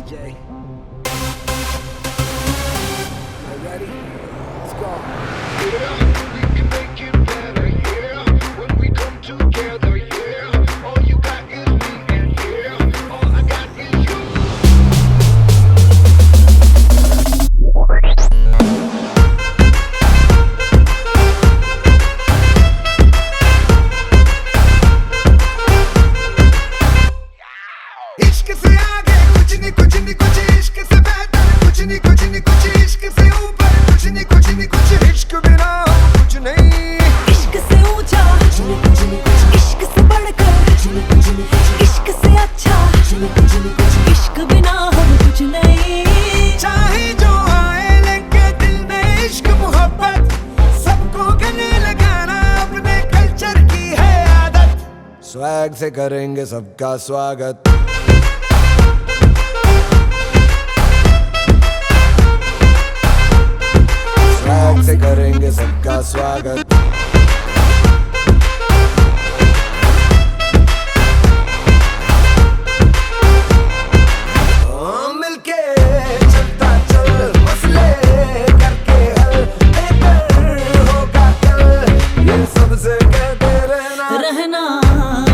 Jay. You ready? Let's go. Yeah, we can make it better, yeah. When we come together, yeah. All you got is me, and yeah, all I got is you. इश्क से आगे कुछ नहीं कुछ नहीं कुछ इश्क से बेहतर कुछ नहीं कुछ नहीं कुछ इश्क से ऊपर कुछ नहीं कुछ नहीं कुछ इश्क बिना कुछ नहीं इश्क से ऊंचा कुछ नहीं कुछ नहीं कुछ इश्क से बढ़कर कुछ नहीं कुछ नहीं कुछ इश्क से अच्छा कुछ नहीं कुछ नहीं कुछ इश्क बिना हम कुछ नहीं चाहे जो आए लेके दिल में इश्क मोहब्बत सबको गले लगाना अपने कल्चर की है आदत स्वैग से करेंगे सबका स्वागत स्वैग से करेंगे सबका स्वागत मिलके चलता चल मसले करके हल बेहतर होगा कल ये सबसे कहते रहना रहना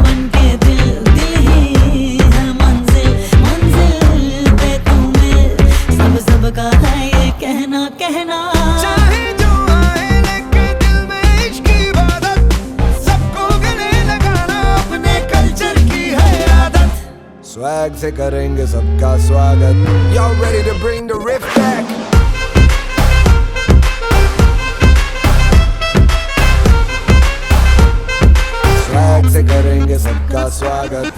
बनके दिल दिल ही है मंजिल मंजिल पे तुम्हें सब सबका है ये कहना कहना चाहे जो आए लेके दिल में इश्क की इबादत सबको गले लगाना अपने कल्चर की है आदत स्वैग से करेंगे सबका स्वागत Y'all ready to bring the riff back? Swag से करेंगे सबका स्वागत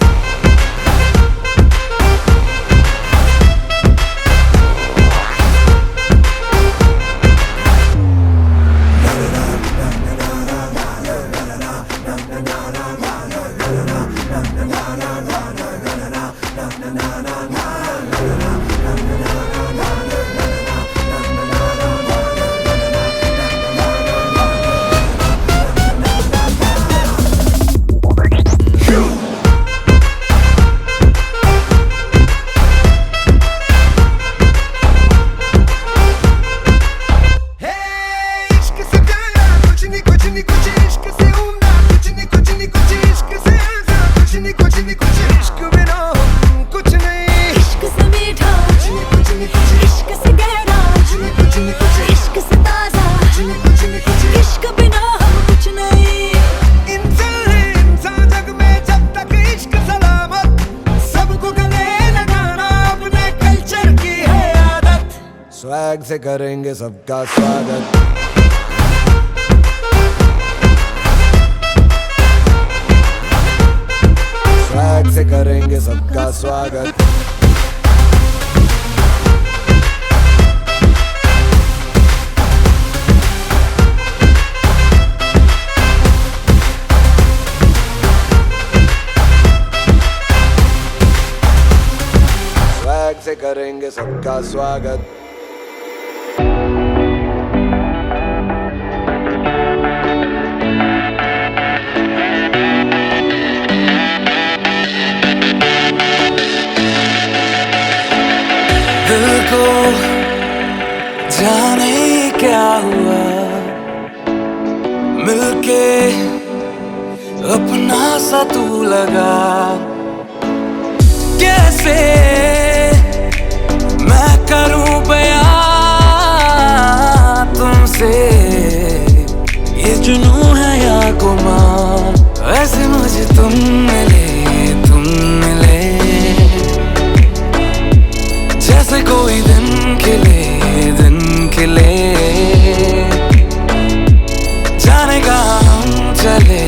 Hey, इश्क से प्यारा कुछ नहीं कुछ नहीं कुछ इश्क से उम्दा कुछ नहीं कुछ नहीं कुछ इश्क से आज़ाद कुछ नहीं कुछ नहीं कुछ इश्क बिना हम कुछ नहीं इश्क से मीठा कुछ नहीं कुछ नहीं कुछ इश्क से गहरा कुछ नहीं कुछ नहीं कुछ इश्क से ताजा कुछ नहीं कुछ नहीं कुछ इश्क बिना हम कुछ नहीं इंसान है इंसान जग में जब तक इश्क सलामत सबको गले लगाना अपने कल्चर की है आदत स्वैग से करेंगे सबका स्वागत स्वैग से करेंगे सबका स्वागत। स्वैग से करेंगे सबका स्वागत। दिल को जाने क्या हुआ, मिलके अपना सा तू लगा। कैसे मैं करूं बयां तुमसे, ये जुनून है या गुमान, ऐसे मुझे तुम मिले जैसे कोई दिन खिले जाने का हम चले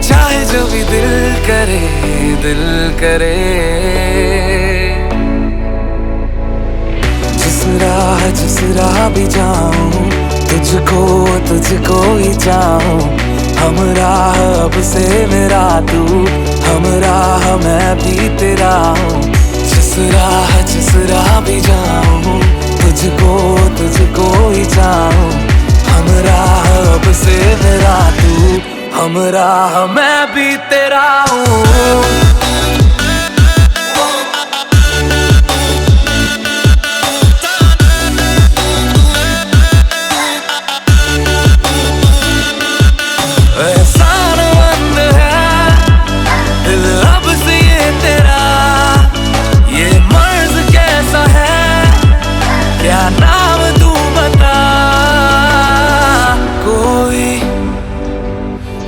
चाहे जो भी दिल करे जिस राह भी जाऊं तुझको ही चाहूं। हम राह अब से मेरा तू, हम राह मैं भी तेरा हूँ। जिस राह भी जाऊं तुझको ही चाहूं। हम राह अब से मेरा तू, हम राह मैं भी तेरा हूँ।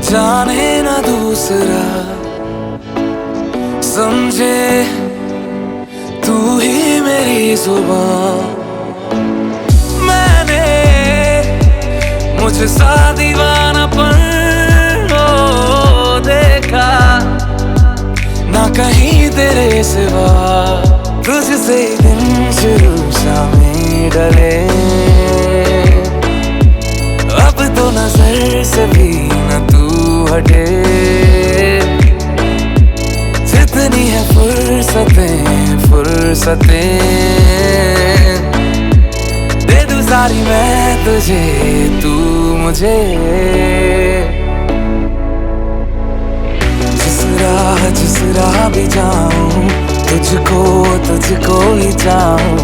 जाने ना दूसरा समझे तू ही मेरी जुबान। मैंने मुझे सा दीवानापन देखा ना कहीं तेरे सिवा। तुझसे दिन शुरू शामें डले, अब तो नजर से भी न तू हटे। जितनी है फुर्सतें दे दूं सारी मैं तुझे, तू मुझे। जिस राह भी जाऊं तुझको ही चाहूं।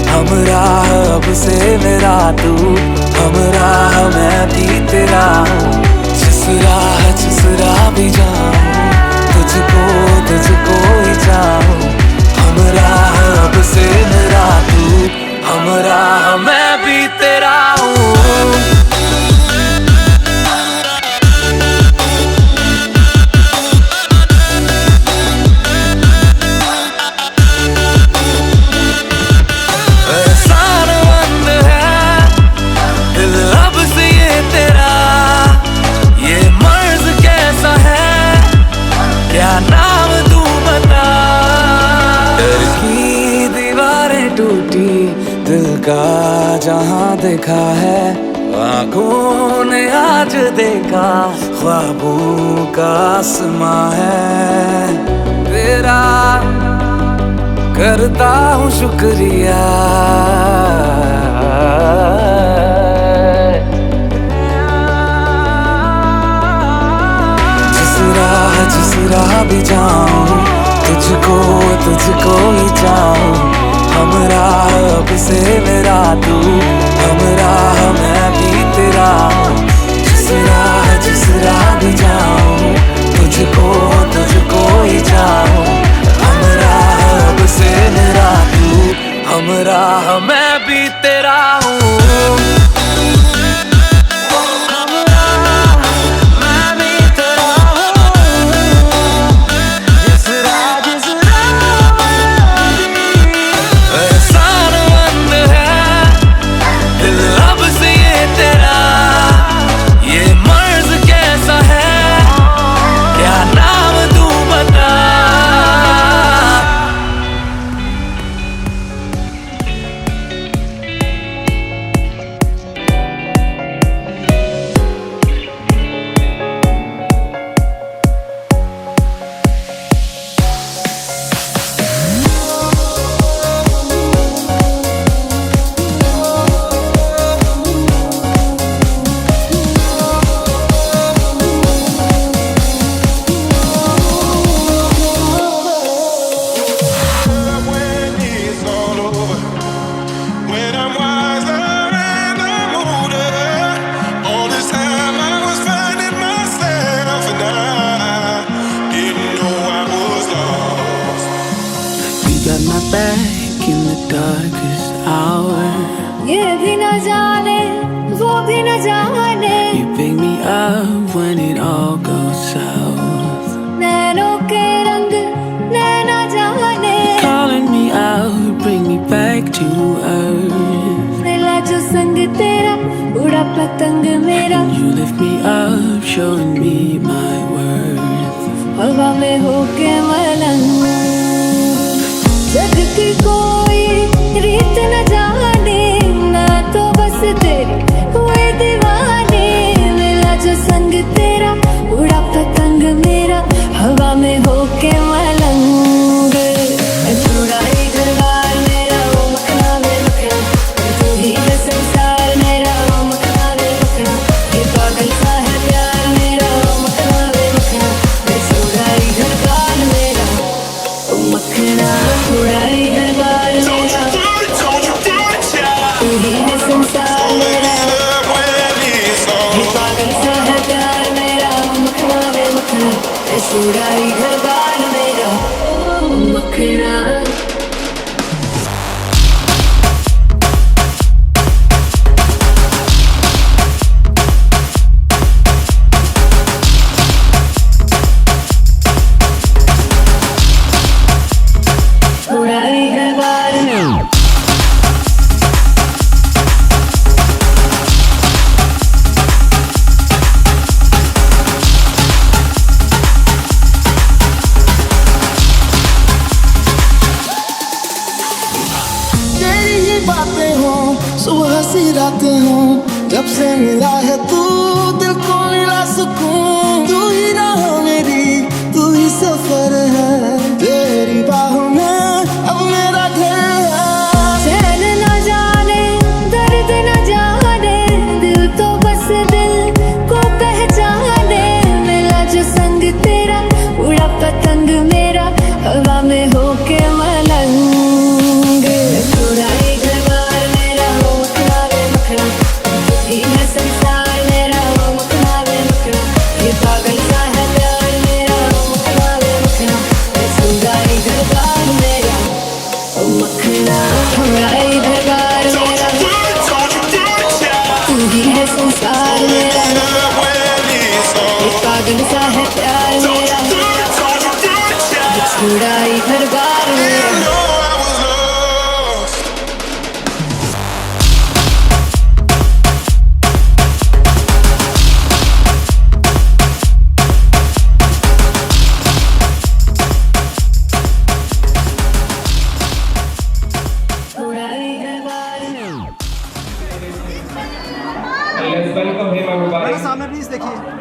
हम राह अब से मेरा तू, हम राह मैं भी तेरा हूँ। जिस राह भी जाऊं तुझको ही चाहूं। हम राह अब से मेरा तू, हम राह मैं भी तेरा हूँ। दिल का जहां देखा है आँखों ने आज देखा, ख्वाबों का आसमां है तेरा। करता हूँ शुक्रिया जिस राह भी जाऊं तुझको ही चाहूं। हम राह अब से मेरा तू, हम राह मैं भी तेरा हूँ। जिस राह भी जाऊं तुझको ही चाहूं। हम राह अब से मेरा तू, हम राह मैं भी तेरा हूँ। when I'm wiser and I'm older. All this time I was finding myself and I didn't know I was lost. You got my back in the darkest hour. ये भी न जाने वो भी न जाने You pick me up when it all goes south. नैनों के रंग नैना जाने Calling me out, bring me back to earth. मिला जो संग तेरा उड़ा पतंग मेरा You lift me up, showing me my worth. हवा में होके मलंग जग की कोई रीत न जाने मैं तो बस तेरी हुए दीवानी मिला जो संग तेरा उड़ा पतंग मेरा हवा में होके मलंग छुड़ाई घर बार मेरा वो मखना में मखना तू ही है संसार मेरा वो मखना में मखना ये पागल सा है प्यार मेरा वो मखना में मखना छुड़ाई घर बार मेरा वो मखना छुड़ाई घर बार मेरा तू ही है संसार मेरा ये पागल सा है प्यार मेरा वो मखना में मखना छुड़ाई घर बार मेरा वो मखना छुड़ाई घर बार मेरा तेरी ये बातें हों सुबह सी रातें हों जब से मिला है तू दिल को मिला सुकून तू ही राह मेरी तू ही सफर है तेरी बाहों में अब मेरा घर है चैन न जाने दर्द न जाने दिल तो बस दिल को पहचाने मिला जो संग तेरा उड़ा पतंग मेरा हवा में होके मलंग छुड़ाई घर बार मेरा वो मखना में मखना तू ही है संसार मेरा वो मखना में मखना ये पागल सा है प्यार मेरा वो मखना में मखना छुड़ाई घर बार मेरा वो मखना छुड़ाई घर बार मेरा तू ही है संसार मेरा ये पागल सा है प्यार मेरा छुड़ाई घर बार मेरा छुड़ाई घर बार मेरा Let's welcome him, everybody. सामने प्लीज देखिए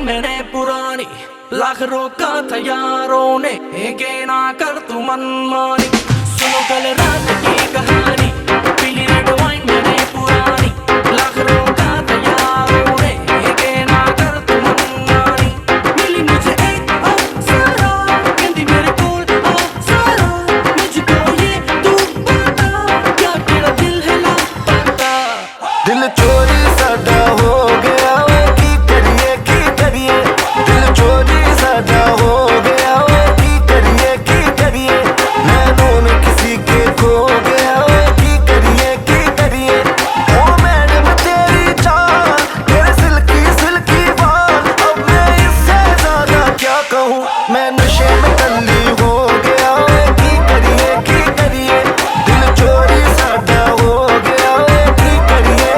मैंने पुरानी लाख रोका था यारों ने, के ना कर तू मनमानी। सुनो कल रात की कहानी, पीली रेड वाइन मैंने पुरानी, लाख रोका था यारों ने, के ना कर तू मनमानी। मिली मुझे एक अप्सरा, कहती मेरे कोल अप्सरा, मुझको ये तू बता, क्या तेरा दिल है लापता। दिल चोरी साडा हो गया, हो गया की करिए नैनों में किसी के खो गया, की करिए ओ मैडम तेरी चाल, तेरे सिल्की सिल्की बाल, अब मैं इससे ज्यादा क्या कहूँ, मैं नशे में टल्ली हो गया, की करिए दिल चोरी साडा हो गया, की करिए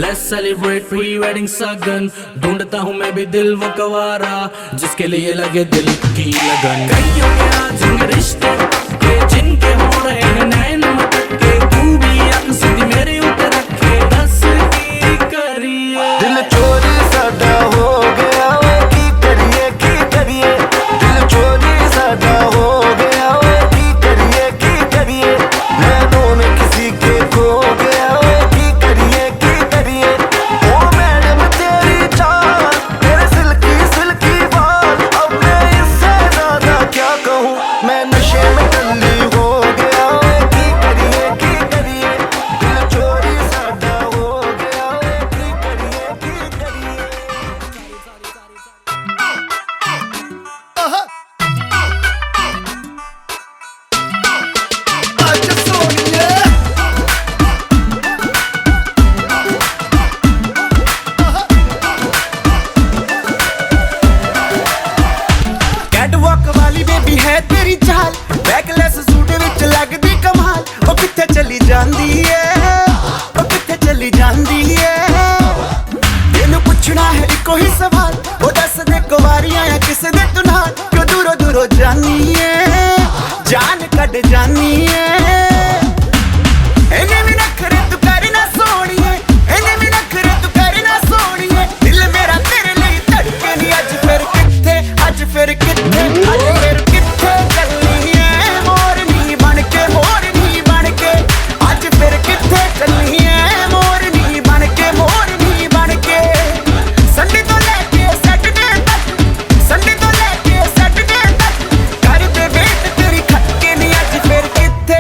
Let's celebrate pre-wedding सगन, ढूंढता हूँ मैं भी दिल वो कवारा, जिसके लिए लगे दिल की लगन। कईयों के आज रिश्ते के जिनके हो रहे हैं नैन मटके, तू भी अक सीधी मेरे ऊपर रखे, दस की करिए। दिल चोरी साडा हो गया, की करिए दिल चोरी साडा हो गया, की करिए नैनों में किसी के खो गया, की करिए ओ मैडम तेरी चाल, तेरे सिल्की बाल, अब मैं इससे ज्यादा क्या कहूँ, मैं नशे में टल्ली हो गया, की करिए दिल चोरी साडा हो गया, की करिए आज सोनिए कैटवॉक वाली बेबी है तेरी चाल, बैकलेस सूट विच लगदी कमाल, ओ किथे चली जांदी है, ओ किथे चली जांदी है, तेनू पुछना है इको ही सवाल, ओ दस दे कुवारियां या किस दे तू नाल, क्यों दूरों जानी है, जान कट जानी है। इन्हें भी नखरे तू करना सोनिए, इन्हें भी नखरे तू करना सोनिए, दिल मेरा तेरे लिए धड़के नहीं, आज फिर किथे चलनी है मोरनी बन के, आज फिर किथे चलनी है मोरनी बन के, संडे तो लेके सैटरडे तक कर दे वेट तेरी खटके नहीं, आज फिर किथे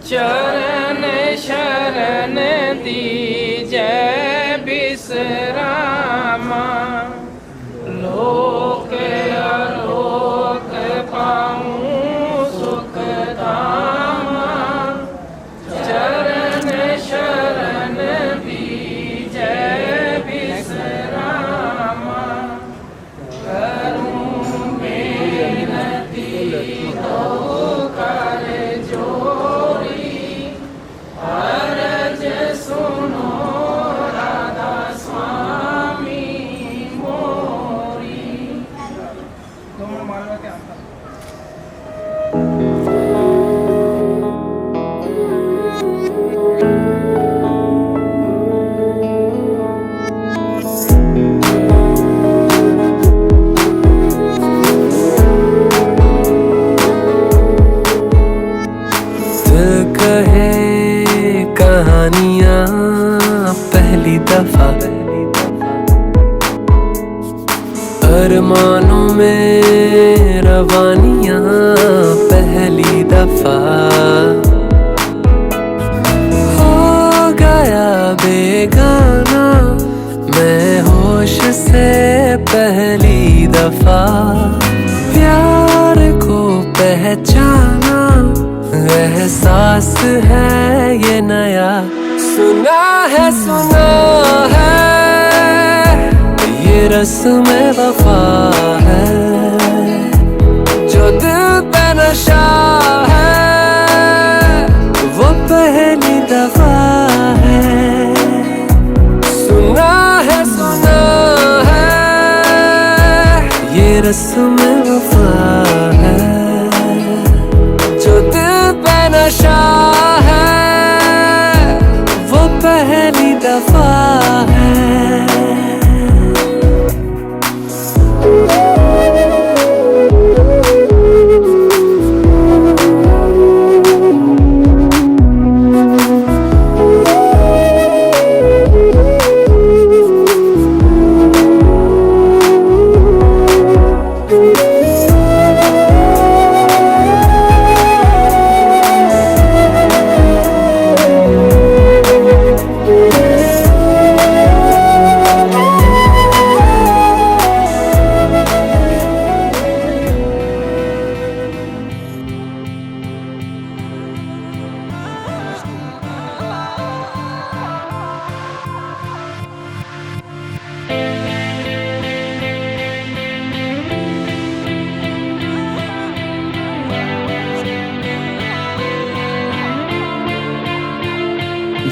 चरण शरण दीजय विश्रामा, लोक आलोक पाऊं सुख धामा। चरण शरण दीजय विश्रामा, करूं बेनती तो कर जोड़ी, अरज सुनो राधा स्वामी मोरी। दिल कहे कहानियां पहली दफा, अरमानों में रवानियां पहली दफा। हो गया बेगाना मैं होश से पहली दफा, प्यार को पहचाना एहसास है ये नया। सुना है ये रस्म वफा है, जो दिल पे नशा है वो पहली दफा है। सुना है ये रस्म वफा है, जो दिल पे नशा है वो पहली दफा है।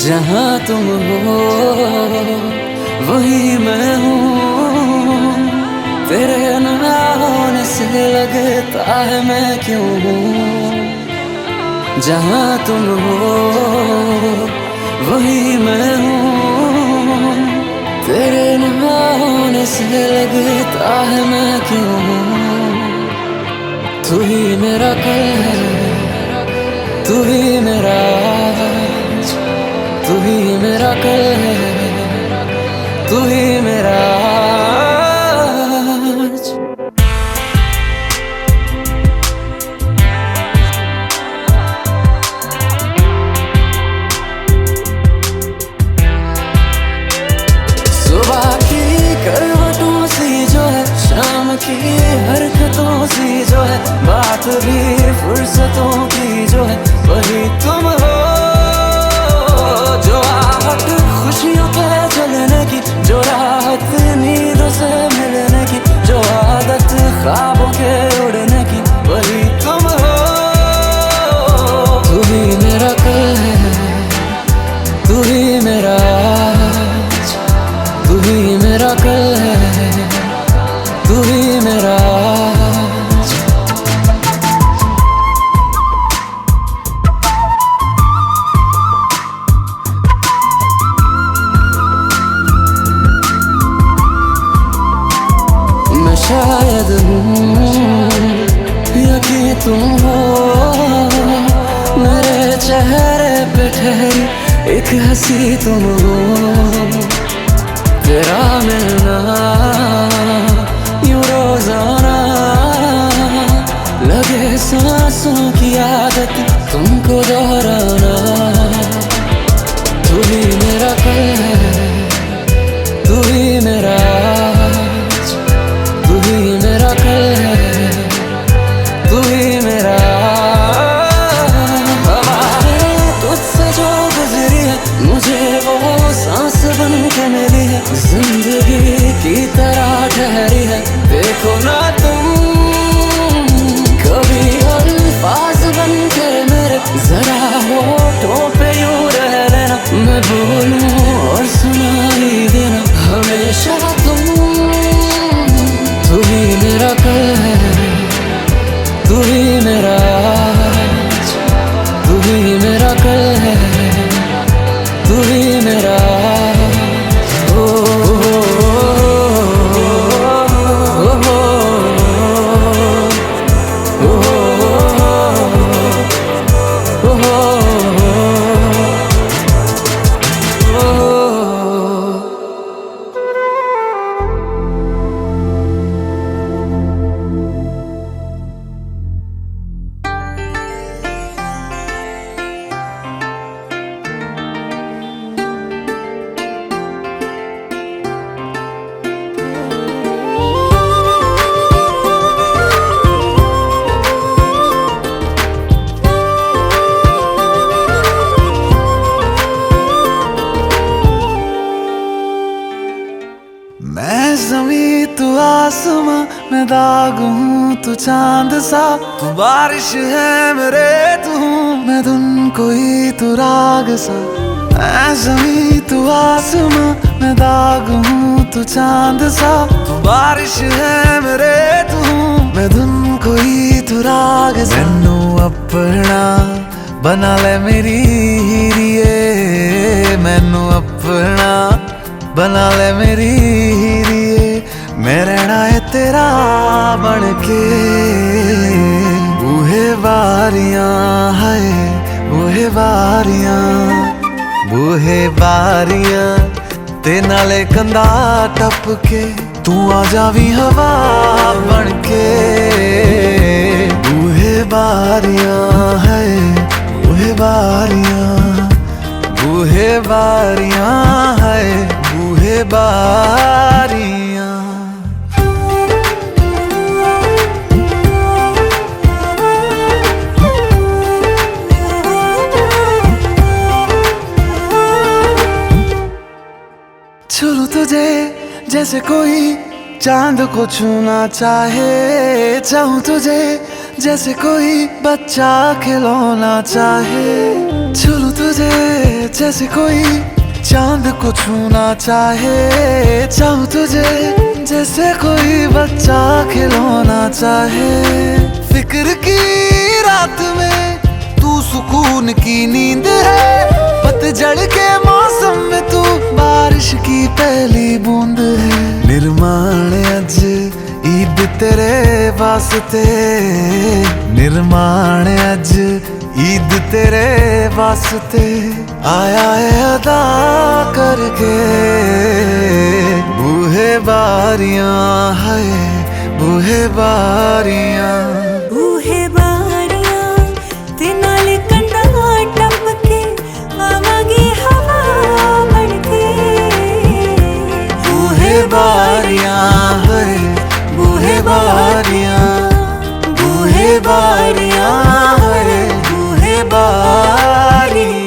जहाँ तुम हो वही मैं हूँ, तेरे ना होने से लगता है मैं क्यों हूँ। जहाँ तुम हो वही मैं हूँ, तेरे ना होने से लगता है मैं क्यों हूँ। तू ही मेरा कल है, तू ही मेरा आज, तू ही मेरा कल है, तू ही मेरा आज। सुबह की करवटों सी जो है, शाम की हरकतों सी जो है, बात भी फुर्सतों की जो है, वही तुम हो। जो आहट खुशियों के जलने की, जो राहत नींदों से मिलने की, जो आदत ख्वाबों के उड़ने की, वही तुम हो। तू ही मेरा कल है, तू ही मेरा आज, तू ही मेरा कल है, तू ही मेरा आज। मैं शायद हूँ या कि तुम हो, मेरे चेहरे पे ठहरी एक हंसी तुम हो। तेरा मिलना यूं रोजाना लगे सांसों की आदत तुमको दोहराना। तू ही मेरा कल है, तू ही मेरा आज, तू ही मेरा कल है, तू ही मेरा। हवाएं तुझसे जो गुजरी है, मुझे वो सांस बन के मिली है, जिंदगी की तरह ठहरी है। देखो ना तुम कभी अल्फाज बन के मेरे, जरा होठों पे यूं रह लेना, मैं बोलूं और सुनाई देना हमेशा तुम। तू ही मेरा कल है, तू ही मेरा आज, तू ही मेरा कल है, तू ही मेरा। मैं ज़मीं तू आसमां, मैं दाग हूँ तू चांद सा, तू बारिश है मेरे तू हूँ मैं धुन कोई तू राग सा। मैं ज़मीं तू आसमां, मैं दाग हूँ तू चांद सा, तू बारिश है मेरे तू हूँ मैं धुन कोई तू राग सा। मैनू अपना बना ले मेरी हीरिए, मैनू अपना बना ले मेरी हीरिए, मैं रहना है तेरा बन के। बूहे बारियां है बूहे बारियां, बूहे बारियां ते नाले कंधा टप के, तू आ जावी हवा बन के। बूहे बारियां है बूहे बारियां, बूहे बारियां है बूहे बारियां। छू तुझे जैसे कोई चांद को छूना चाहे, चाहूं तुझे जैसे कोई बच्चा खिलौना चाहे। छू तुझे तुझे जैसे कोई चांद को छूना चाहे, चाहूं तुझे जैसे कोई बच्चा खिलौना चाहे। फिक्र की रात में तू सुकून की नींद है, पतझड़ के मौसम में तू बारिश की पहली बूंद है। निर्माण अज ईद तेरे वास्ते, निर्माण अज ईद तेरे वास्ते आया है अदा करके। बूहे बारियां है बूहे बारियां, बूहे बारियां ते नाल कंधा टपके आवांगी हवा बनके। बूहे बारियां है बूहे बारियां, बूहे बारियां है बूहे बारियां।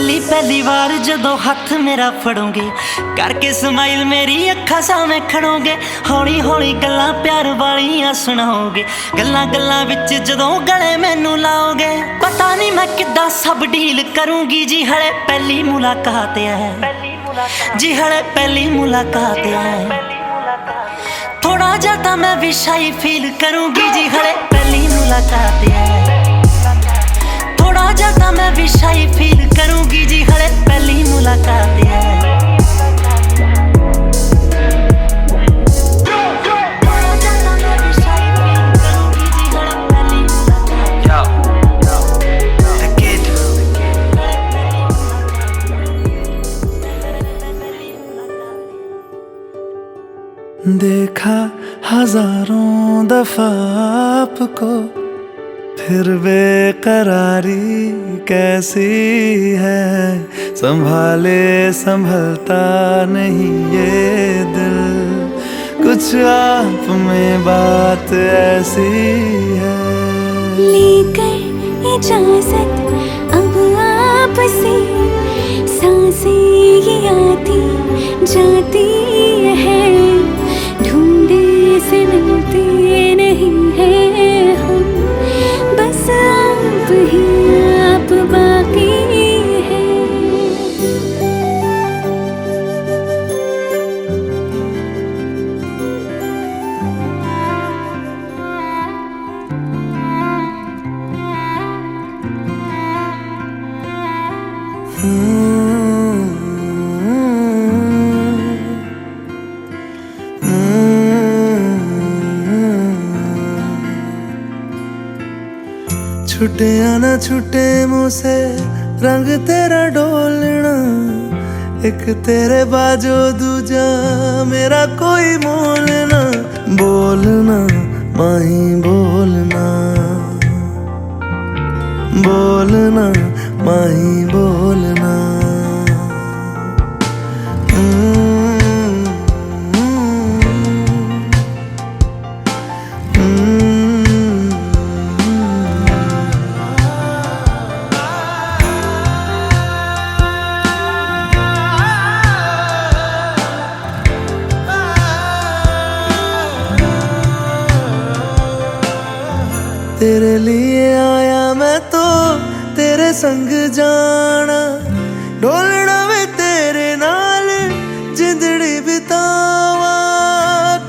पहली पहली बार जदों हथ मेरा फड़ोगे, करके स्माइल मेरी अखा सामने खड़ोगे, हौली हौली गल्लां प्यार वालियां सुनाओगे, गल्लां गल्लां विच जदों गले मैनू लाओगे, पता नहीं मैं किद्दां सब डील करूंगी जी। हले पहली मुलाकात है जी, हले पहली मुलाकात है, थोड़ा ज्यादा मैं भी शाई फील करूंगी जी। हले पहली मुलाकात है, थोड़ा ज्यादा मैं भी शाई फील करूंगी जी। हले पहली मुलाकात है। देखा हजारों दफा आपको, फिर बेकरारी कैसी है, संभाले संभलता नहीं ये दिल, कुछ आप में बात ऐसी है। लेकर इजाजत अब आपसे, सांसें ये आती जाती है, ढूंढे से मिलते नहीं है हम, बस आप ही आप बाकी है। छुटे या ना छुटे मुँह से रंग तेरा डोलना, एक तेरे बाजो दूजा मेरा कोई मोल ना, बोलना माही बोलना, बोलना माही बोलना। तेरे लिए आया मैं तो तेरे संग जाना, डोलना वे तेरे नाल जिंदड़ी बितावा,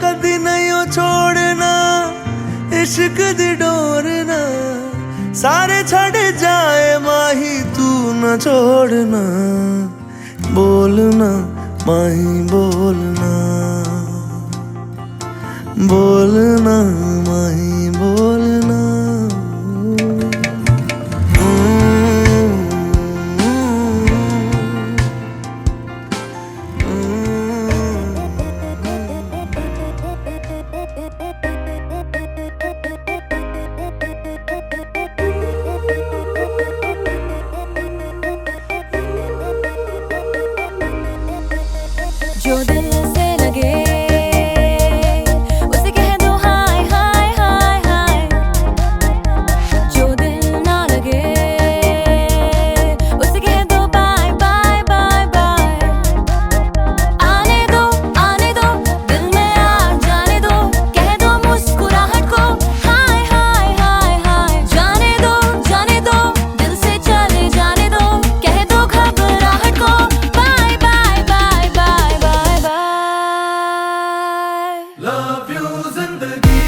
कदी नहीं छोड़ना इश्क दी डोरना, सारे छड़ जाए माही तू न छोड़ना, बोलना माही बोलना, बोलना माही बोलना। जो दिल से लगे उसे कह दो हाय हाय हाय हाय, जो दिल ना लगे उसे कह दो बाय बाय बाय बाय, आने दो दिल में आ जाने दो, कह दो मुस्कुराहट को हाय हाय हाय हाय, जाने दो दिल से चले जाने दो, कह दो घबराहट को bye bye bye bye bye bye. Love you जिंदगी,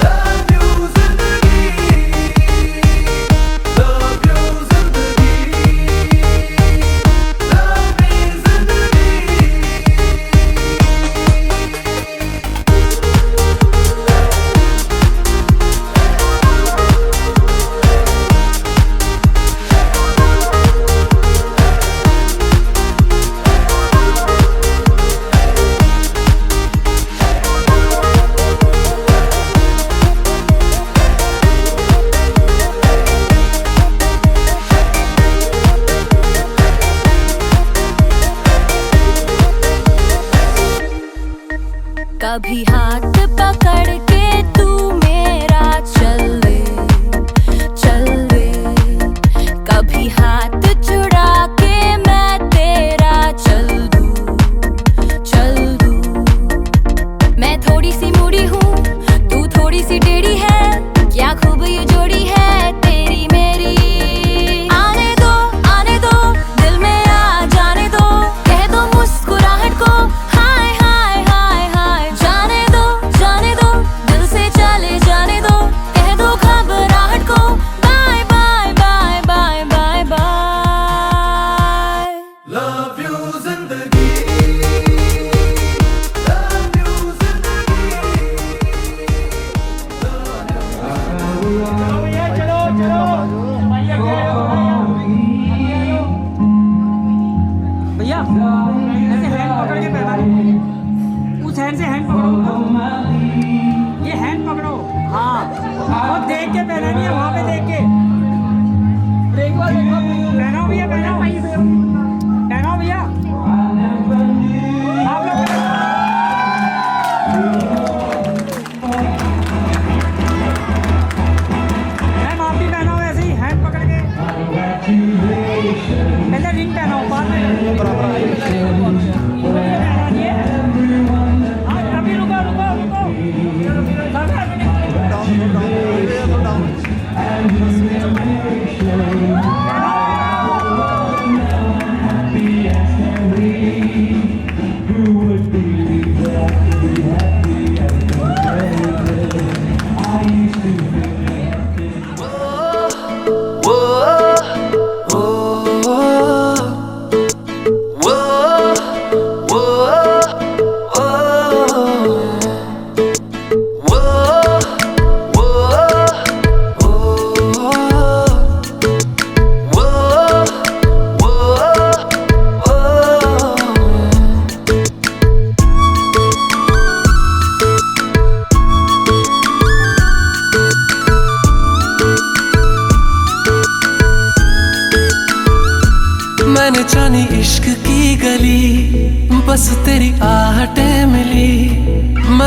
love you जिंदगी, love you जिंदगी, love me जिंदगी। कभी हाथ पकड़ के तू मेरा चल दे, कभी हाथ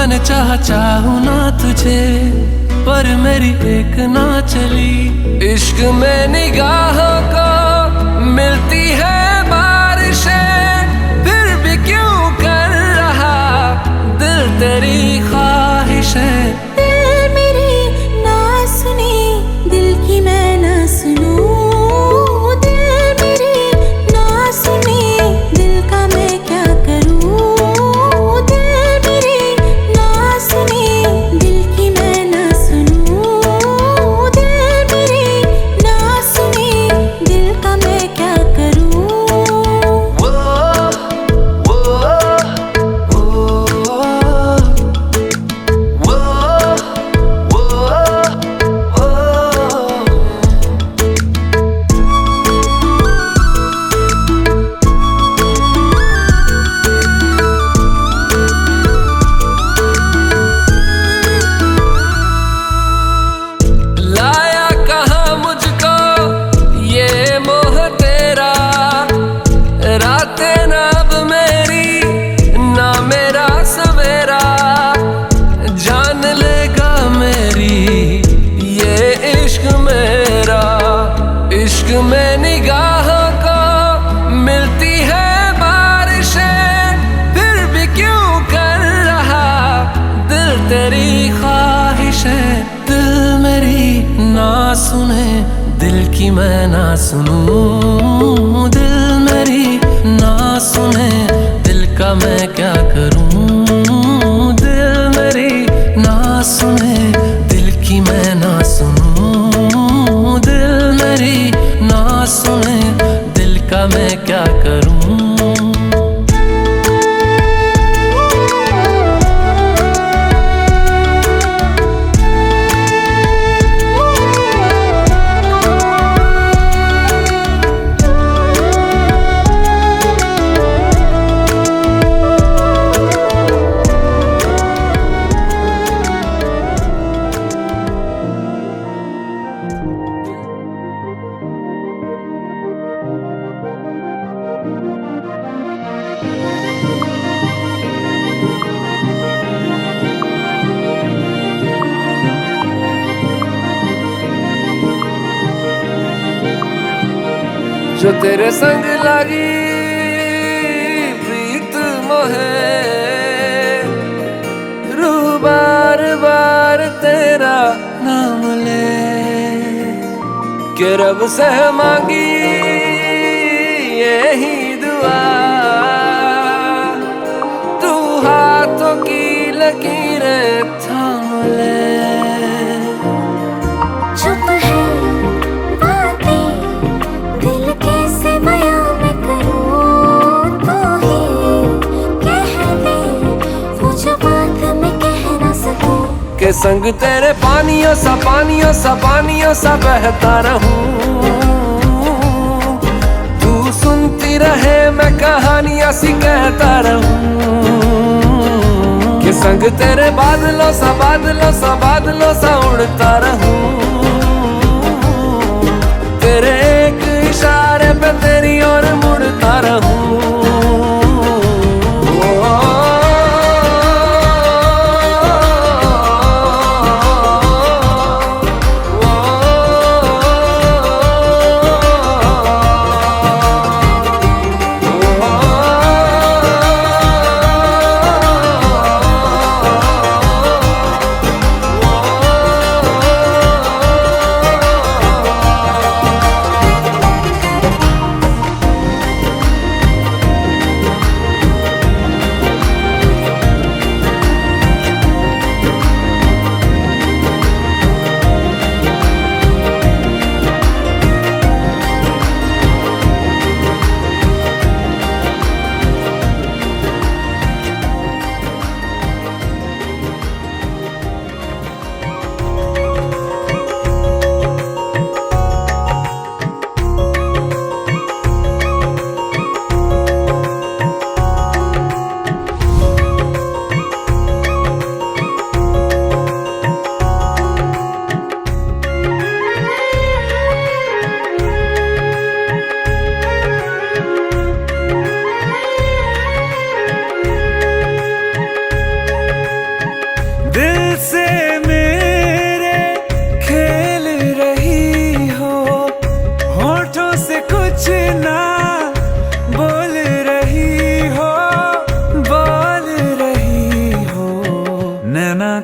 मैंने चाहूं ना तुझे, पर मेरी एक ना चली। इश्क में निगाहों को मिलती है बारिशें, फिर भी क्यों कर रहा दिल तेरी ख्वाहिशें। दिल मेरी ना सुनी, दिल की मैं ना सुनूं। दिल मेरी ना सुनी, दिल का मैं क्या करूं। दिल मेरी ना सुनी, दिल की मैं ना सुनूं। दिल मेरी ना सुनी, दिल का मैं क्या करूं। लाया कहाँ मुझको ये मोह तेरा, रातें ना अब मेरी ना मेरा सवेरा। जान लेगा मेरी ये इश्क मेरा। इश्क में निगाहों को मिलती है बारिशें, फिर भी क्यों कर रहा दिल तेरी ख्वाहिशें। दिल मेरी ना सुने, दिल की मैं ना सुनूं। दिल मेरी ना सुने, दिल का मैं क्या करूं। दिल मेरी ना सुने, दिल की मैं ना सुनूं। दिल मेरी ना सुने, दिल का मैं क्या करूं। जो तेरे संग लगी प्रीत मोहे, रूह बार बार तेरा नाम ले। के रब से मांगी यही दुआ, तू हाथों की लकीरें थाम ले। चुप है बातें, दिल कैसे बयां मैं करूं। तू ही कह दे वो जो बात मैं कह ना सकूं। के संग तेरे पानियों सा बहता रहूं। तू सुनती रहे मैं कहानियां सी कहता रहूं। के संग तेरे बादलों सा उड़ता रहूं। तेरे एक इशारे पे तेरी ओर मुड़ता रहूं।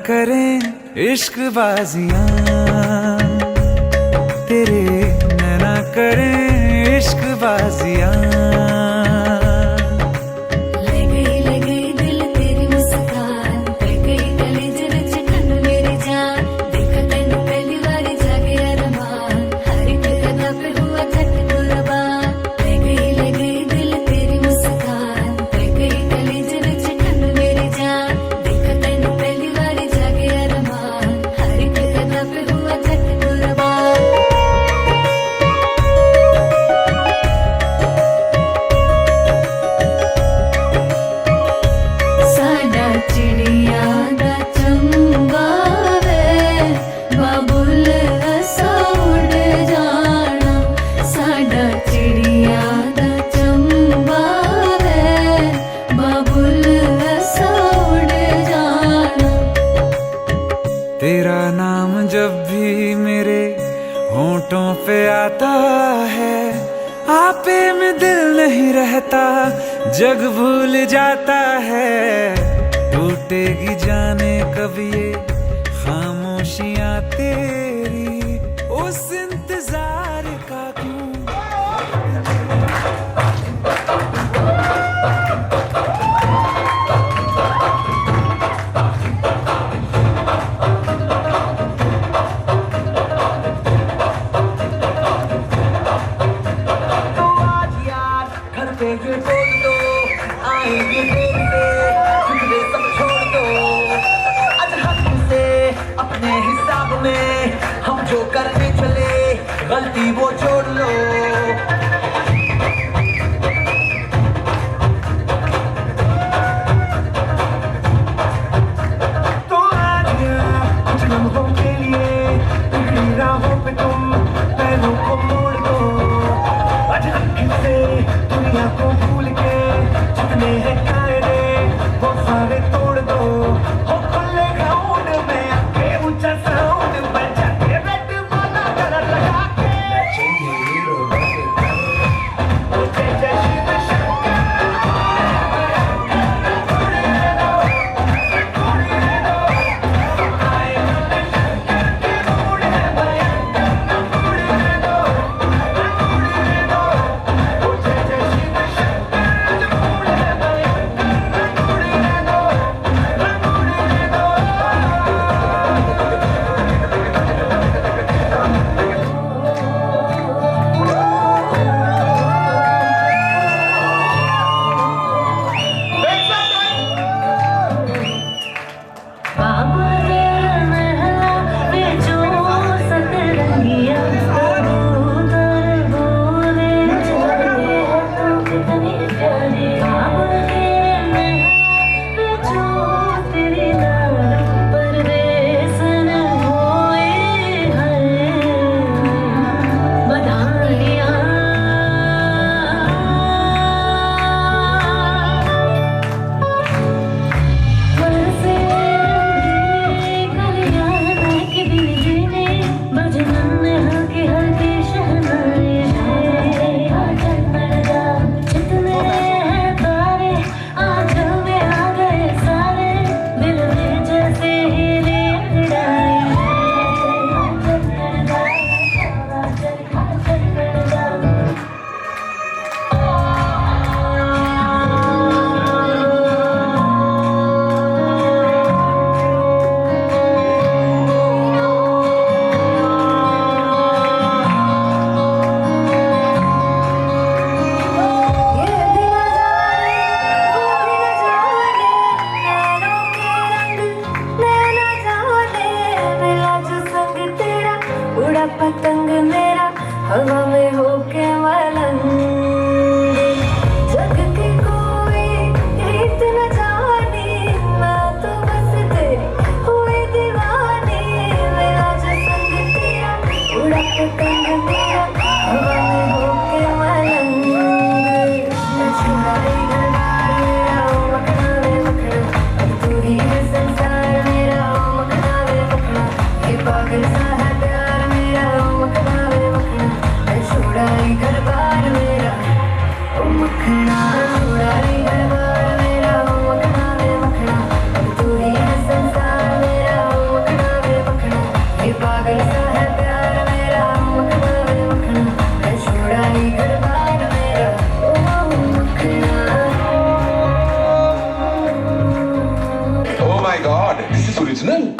करें इश्क बाजियां, तेरे नैना करें इश्क बाजियां। ले गई दिल तेरी मुस्कान, पै गई कलेजे विच ठंड मेरी जान। देखा तैनू पहली बारी जागे अरमान, हर एक अदा पे हुआ झट कुर्बान। ले गई दिल तेरी मुस्कान, पै गई कलेजे विच ठंड मेरी जान। देखा तैनू पहली बारी जागे अरमान, हर एक अदा पे हुआ झट कुर्बान। साडा चिड़िया दा चंबा वे, बाबुल असा उड़ जाना। साडा चिड़िया दा चंबा वे, बाबुल असा उड़ जाना। तेरा नाम जब भी मेरे होंठों पे आता है, आपे में दिल नहीं रहता, जग भूल जाता है। टूटेगी जाने कब ये खामोशियां तेरी, उस इंतजार का क्यों। घर पे ये बोल दो, आएंगे देर से, झुकने सब छोड़ दो। आज हम से अपने हिसाब में हम जो करने चले, my God, this is original.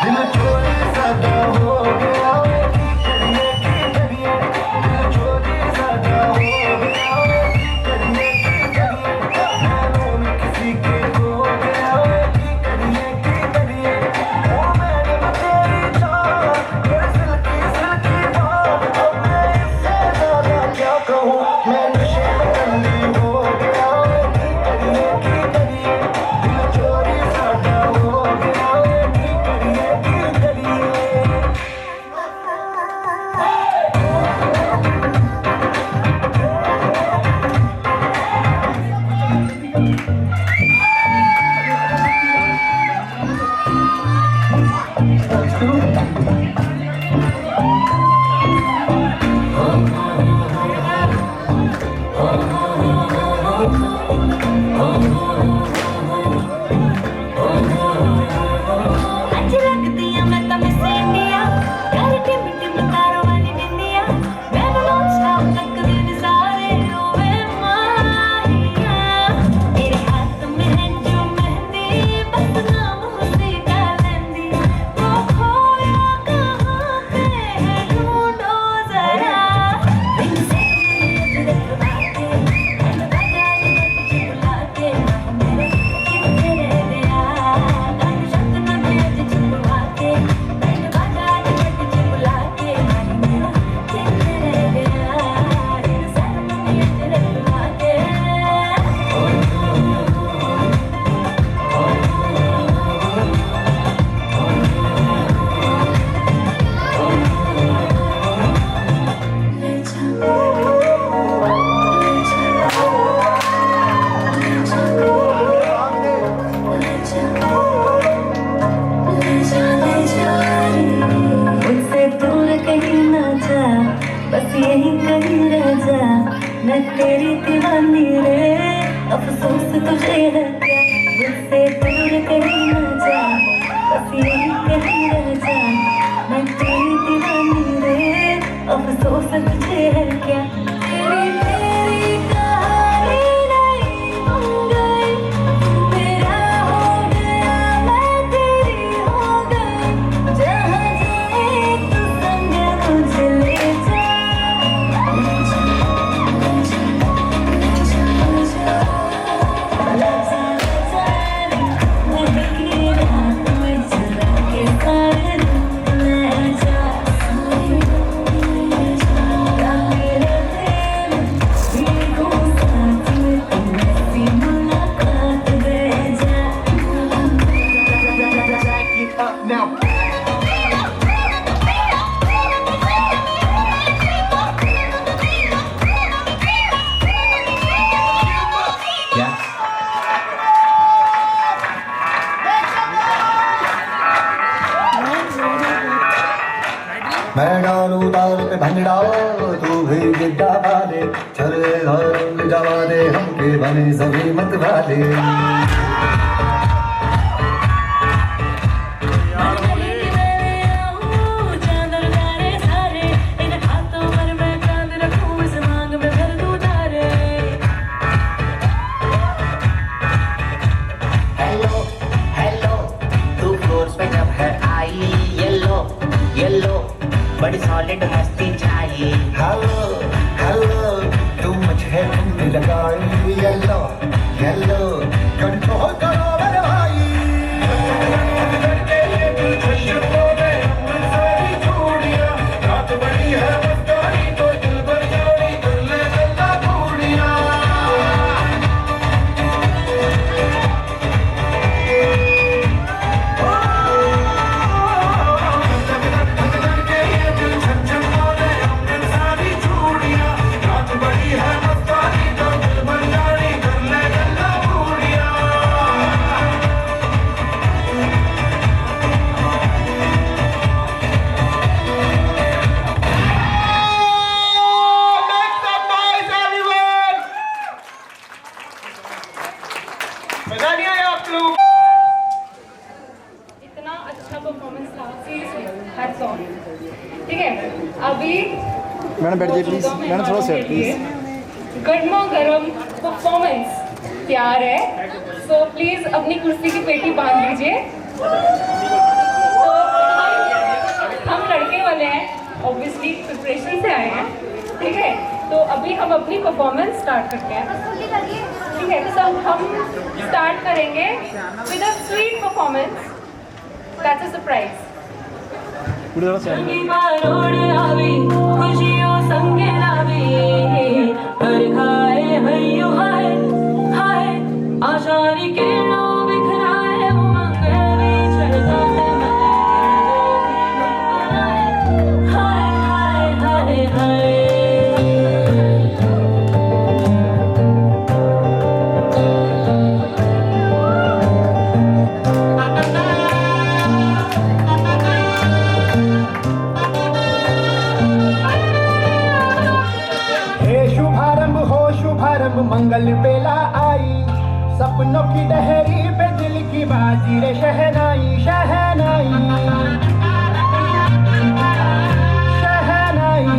दिल चोरी सदा हो गया मैं तेरी दीवानी रे, अफसोस तुझे है क्या, मुझसे दूर कहीं न जा, बस यही कहीं रह जा। मैं तेरी दीवानी रे, अफसोस तुझे है क्या, तेरी तेरी कहानी नहीं बन गई, तू मेरा हो गया मैं तेरी हो गई, जहाँ जाए तू संग मुझे ले जा। मैं डालू ताल पे भंगड़ा, तू भी गिद्दा वाले, चले रंग जवा दे हमके बने सभी मत वाले। हेलो हेलो, तू फ्लोर्स पे जब है आई, येलो येलो बड़ी सॉलिड मस्ती चाहिए। हेलो हेलो, तू मुझे तुमने लगाई, येलो येलो कंट्रोल करो मेरे भाई। इतना अच्छा परफॉर्मेंस था, सीरियसली हैट्स ऑफ। ठीक है, अभी मैडम बैठ जाइए प्लीज, मैडम थोड़ा सेट प्लीज। गर्मा गर्म परफॉर्मेंस तैयार है, सो प्लीज अपनी कुर्सी की पेटी बांध लीजिए। तो हम लड़के वाले हैं, ऑब्वियसली प्रिपरेशन से आए हैं, ठीक है। तो अभी हम अपनी परफॉर्मेंस स्टार्ट करते हैं, ठीक है। तो हम स्टार्ट करेंगे with a sweet performance, that's a surprise. खुशियों संगे लावी, हर खाए हयो हाय हाय, आशारी के नो बिखराए उमंग भी चढ़ता है, हाय हाय हाय हाय। मंगल बेला आई, सपनों की डहरी पे दिल की बाजी रे शहनाई शहनाई शहनाई।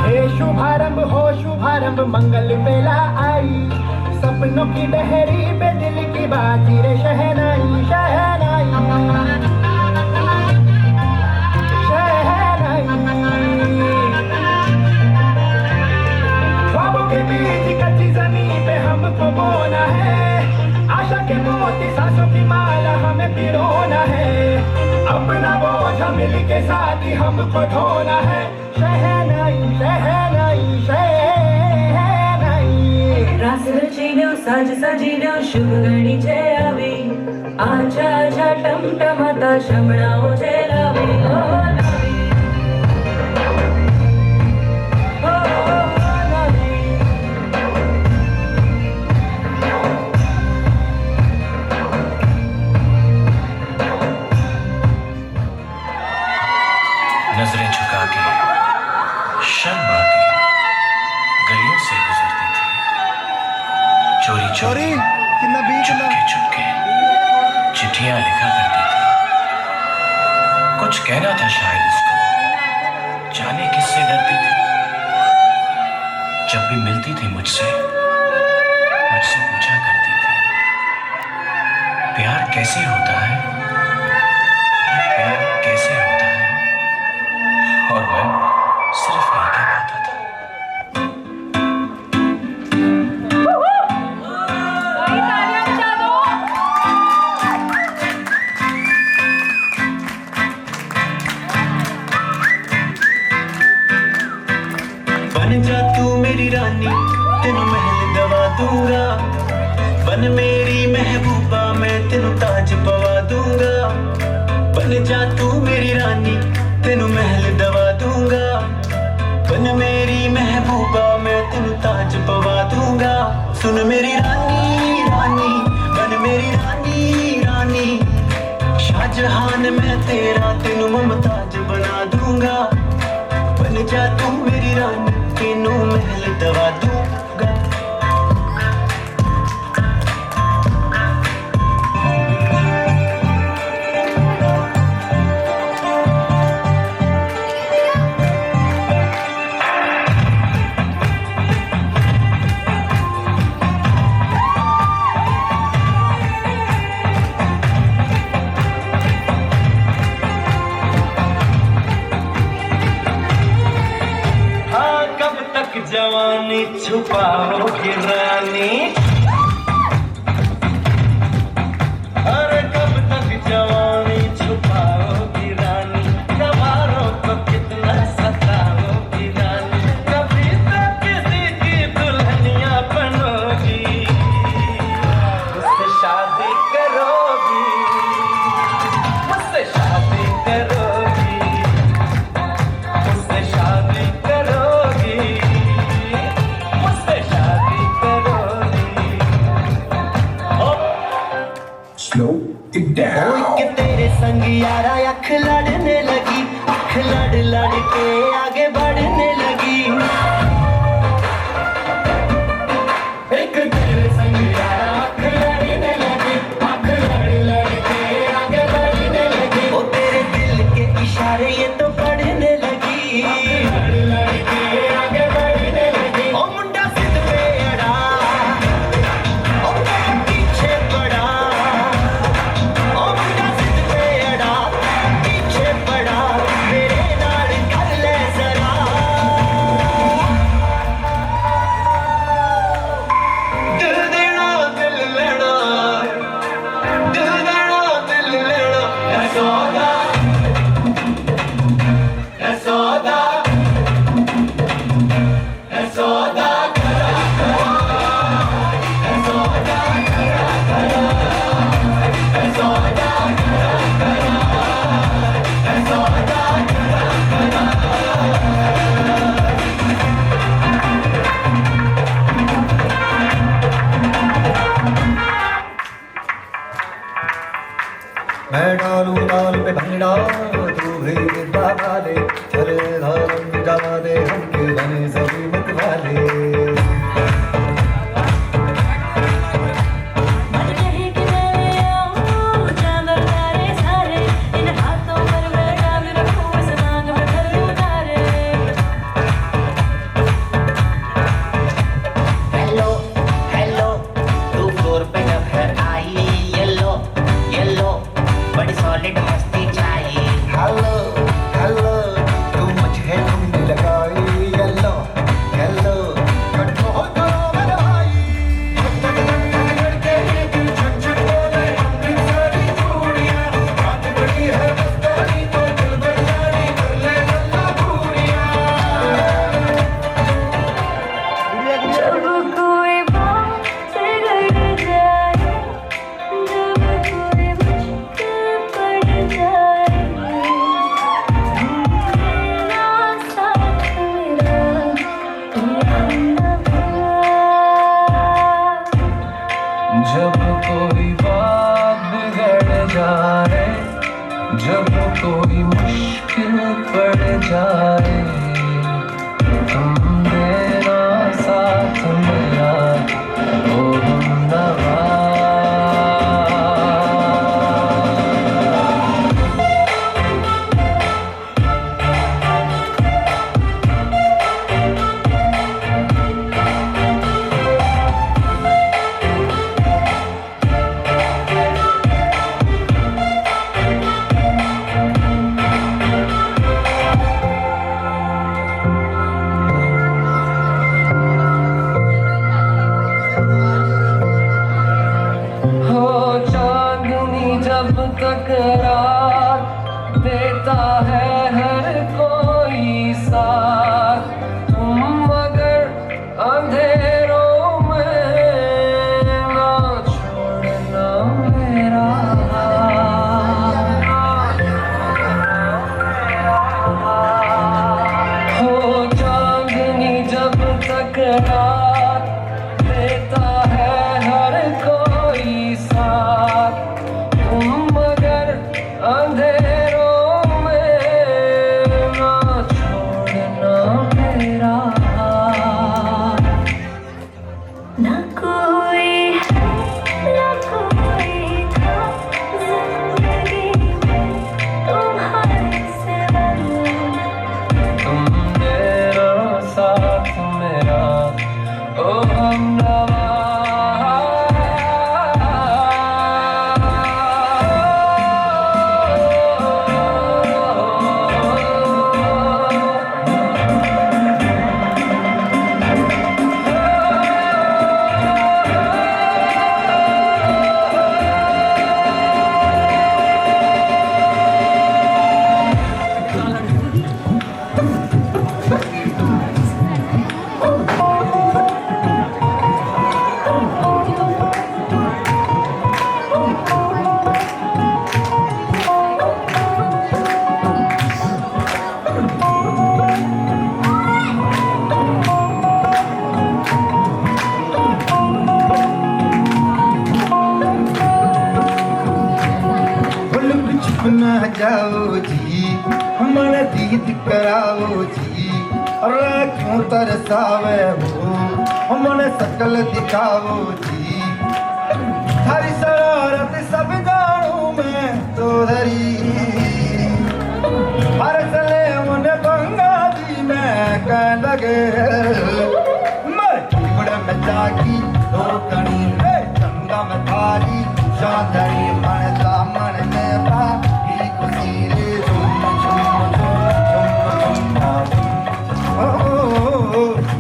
हे शुभारंभ हो शुभारंभ, मंगल बेला आई, सपनों की डहरी पे दिल की बाजी रे शहनाई शहनाई शहनाई। के बीच कच्ची जमीन पे हमको बोना है, आशा के मोती सांसों की माला हमें पिरोना है, अपना बोझ मिल के साथ ही हमको ढोना है। शहनाई शहनाई शहनाई। रास रचीनो साज सजीनो शुभ घड़ी छे आवी, आजा आजा टमटमाता शमणाओ छे लावी, ओ लावी नजरें झुका के छोरी कितना बीच ना चुपके चिट्ठियां लिखा करती थी। कुछ कहना था शायद उसको, जाने किससे डरती थी। जब भी मिलती थी मुझसे पूछा करती थी, प्यार कैसे होता है, ये प्यार कैसे होता है। और मैं सिर्फ यही कह पाता था। बन जा तू मेरी रानी, तेनू महल दवा दूंगा। बन मेरी महबूबा, मैं तेनू ताज पवा दूंगा। बन जा तू मेरी रानी, तेनू महल दवा दूंगा। बन मेरी महबूबा, मैं तेनू ताज पवा दूंगा। सुन मेरी रानी रानी, बन मेरी रानी रानी। शाहजहान मैं तेरा, तेनू मुमताज बना दूंगा। बन जा तू मेरी रानी, तेनू महल दवा दूंगा। जवानी छुपाओगे रानी, अरे कब तक जवानी छुपाओगी रानी। दीवारों को कितना सताओगी रानी, कभी तो किसी की दुल्हनिया बनोगी। मुझसे शादी करोगी, मुझसे शादी करोगी, मुझसे शादी करोगी। कि तेरे संग यारा अख लड़ने लगी, अख लड़ लड़ के आगे बढ़ने लगी। एक तेरे संग यारा अख लड़ने लगी, अख लड़ लड़ के आगे बढ़ने लगी। ओ तेरे दिल के इशारे ये तो पढ़ने लगी, लड़ लड़ के आगे बढ़ने लगी। ओ मुंडा सिद्ध पे अड़ा, ओ तेरे पीछे पड़ा। मैं डालू डाल पे भंगड़ा, तू भी बाबा दे। चले धाम जमा दे, हमके बने सभी मत वाले। जब कोई मुश्किल पड़ जाए तुम देना साथ मेरा, ओ हम तकरार देता है हर कोई साथ, तुम मगर अंधेरों में ना छोड़ना मेरा हाथ। हो चांदनी जब तक रात देता है हर कोई साथ, तुम मगर अंधेरों में ना छोड़ना मेरा हाथ। ना कोई था जिंदगी में तुम्हारे सिवा, तुम मेरा साथ मेरा ओ हमनवा। न जाओ जी, हमारा दीद कराओ जी, अरे क्यों तरसावे हो, हमारे शकल दिखाओ जी। थारी शरारत सब जानू मैं तो धरी, हर चले मुने गंगा जी में कह लगे, मैं चिमड़ में जागी तो कणी चंदा में थारी चांदनी मन दामन में पा खुशी रे झुम झुम झुम झुम झुम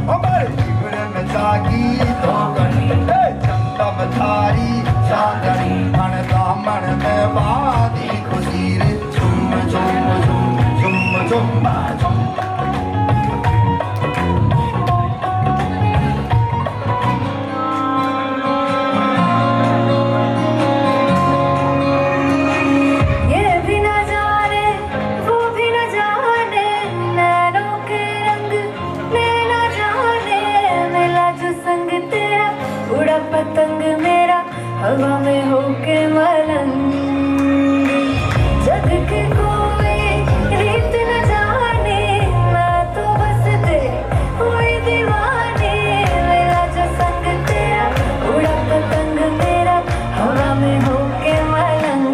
हमारे जीवन में जागी तो कणी चंदा में थारी चांदनी मन दामन में बादी खुशी रे झुम झुम झुम झुम झुम झुम। पतंग मेरा हवा में होके मलंग, जग के कोई रीत न जाने, मैं तो बस तेरे हुई दीवानी। मेरा जो संग तेरा उड़ा पतंग मेरा हवा में होके मलंग,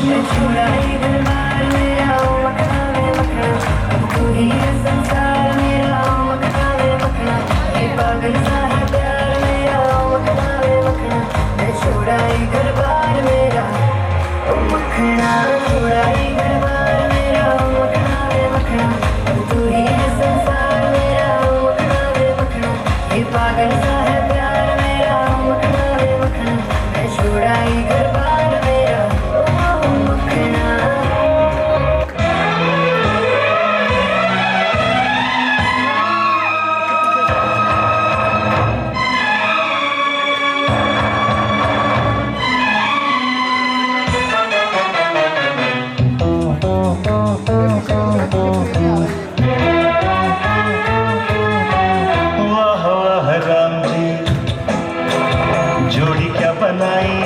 मैं छुड़ाई दरबार मेरा मखना में मखना, अब तू ही है संसार मेरा मखना में मखना। ये पागल सा है प्यार मेरा मखना में मखना, मैं छुड़ाई दरबार मेरा ओ मखना, छुड़ाई दरबार मेरा मखना में मखना, अब तू ही है संसार मेरा मखना में मखना। ये पागल सा है प्यार मेरा मखना में मखना, मैं छुड़ाई दरबार मेरा ओ मखना। वाह वाह राम जी, जोड़ी क्या बनाई,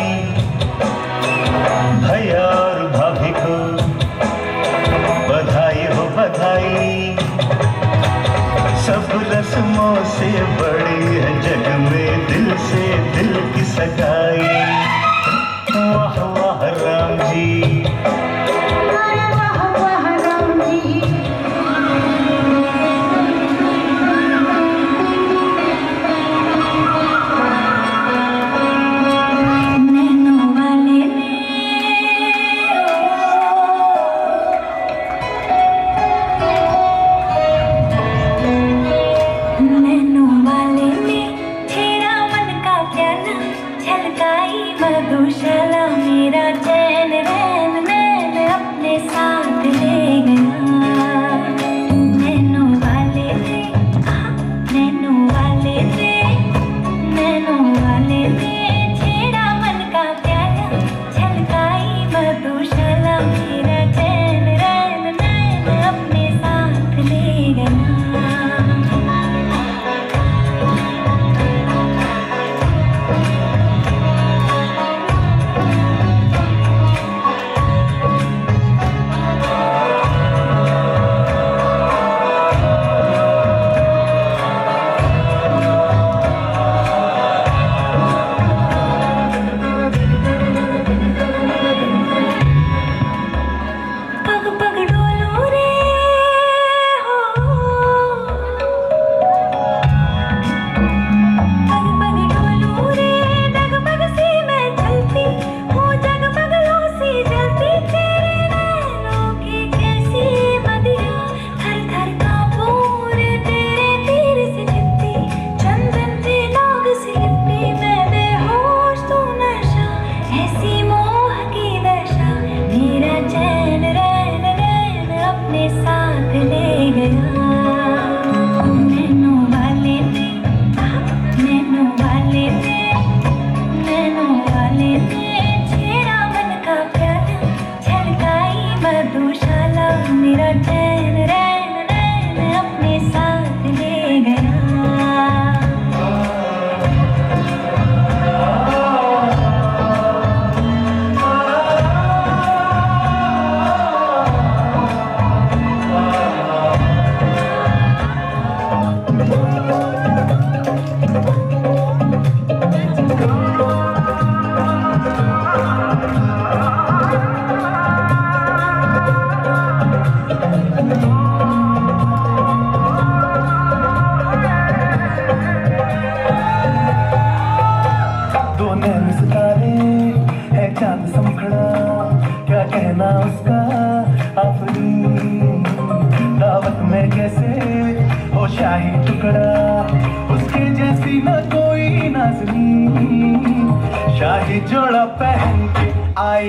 भैया और भाभी को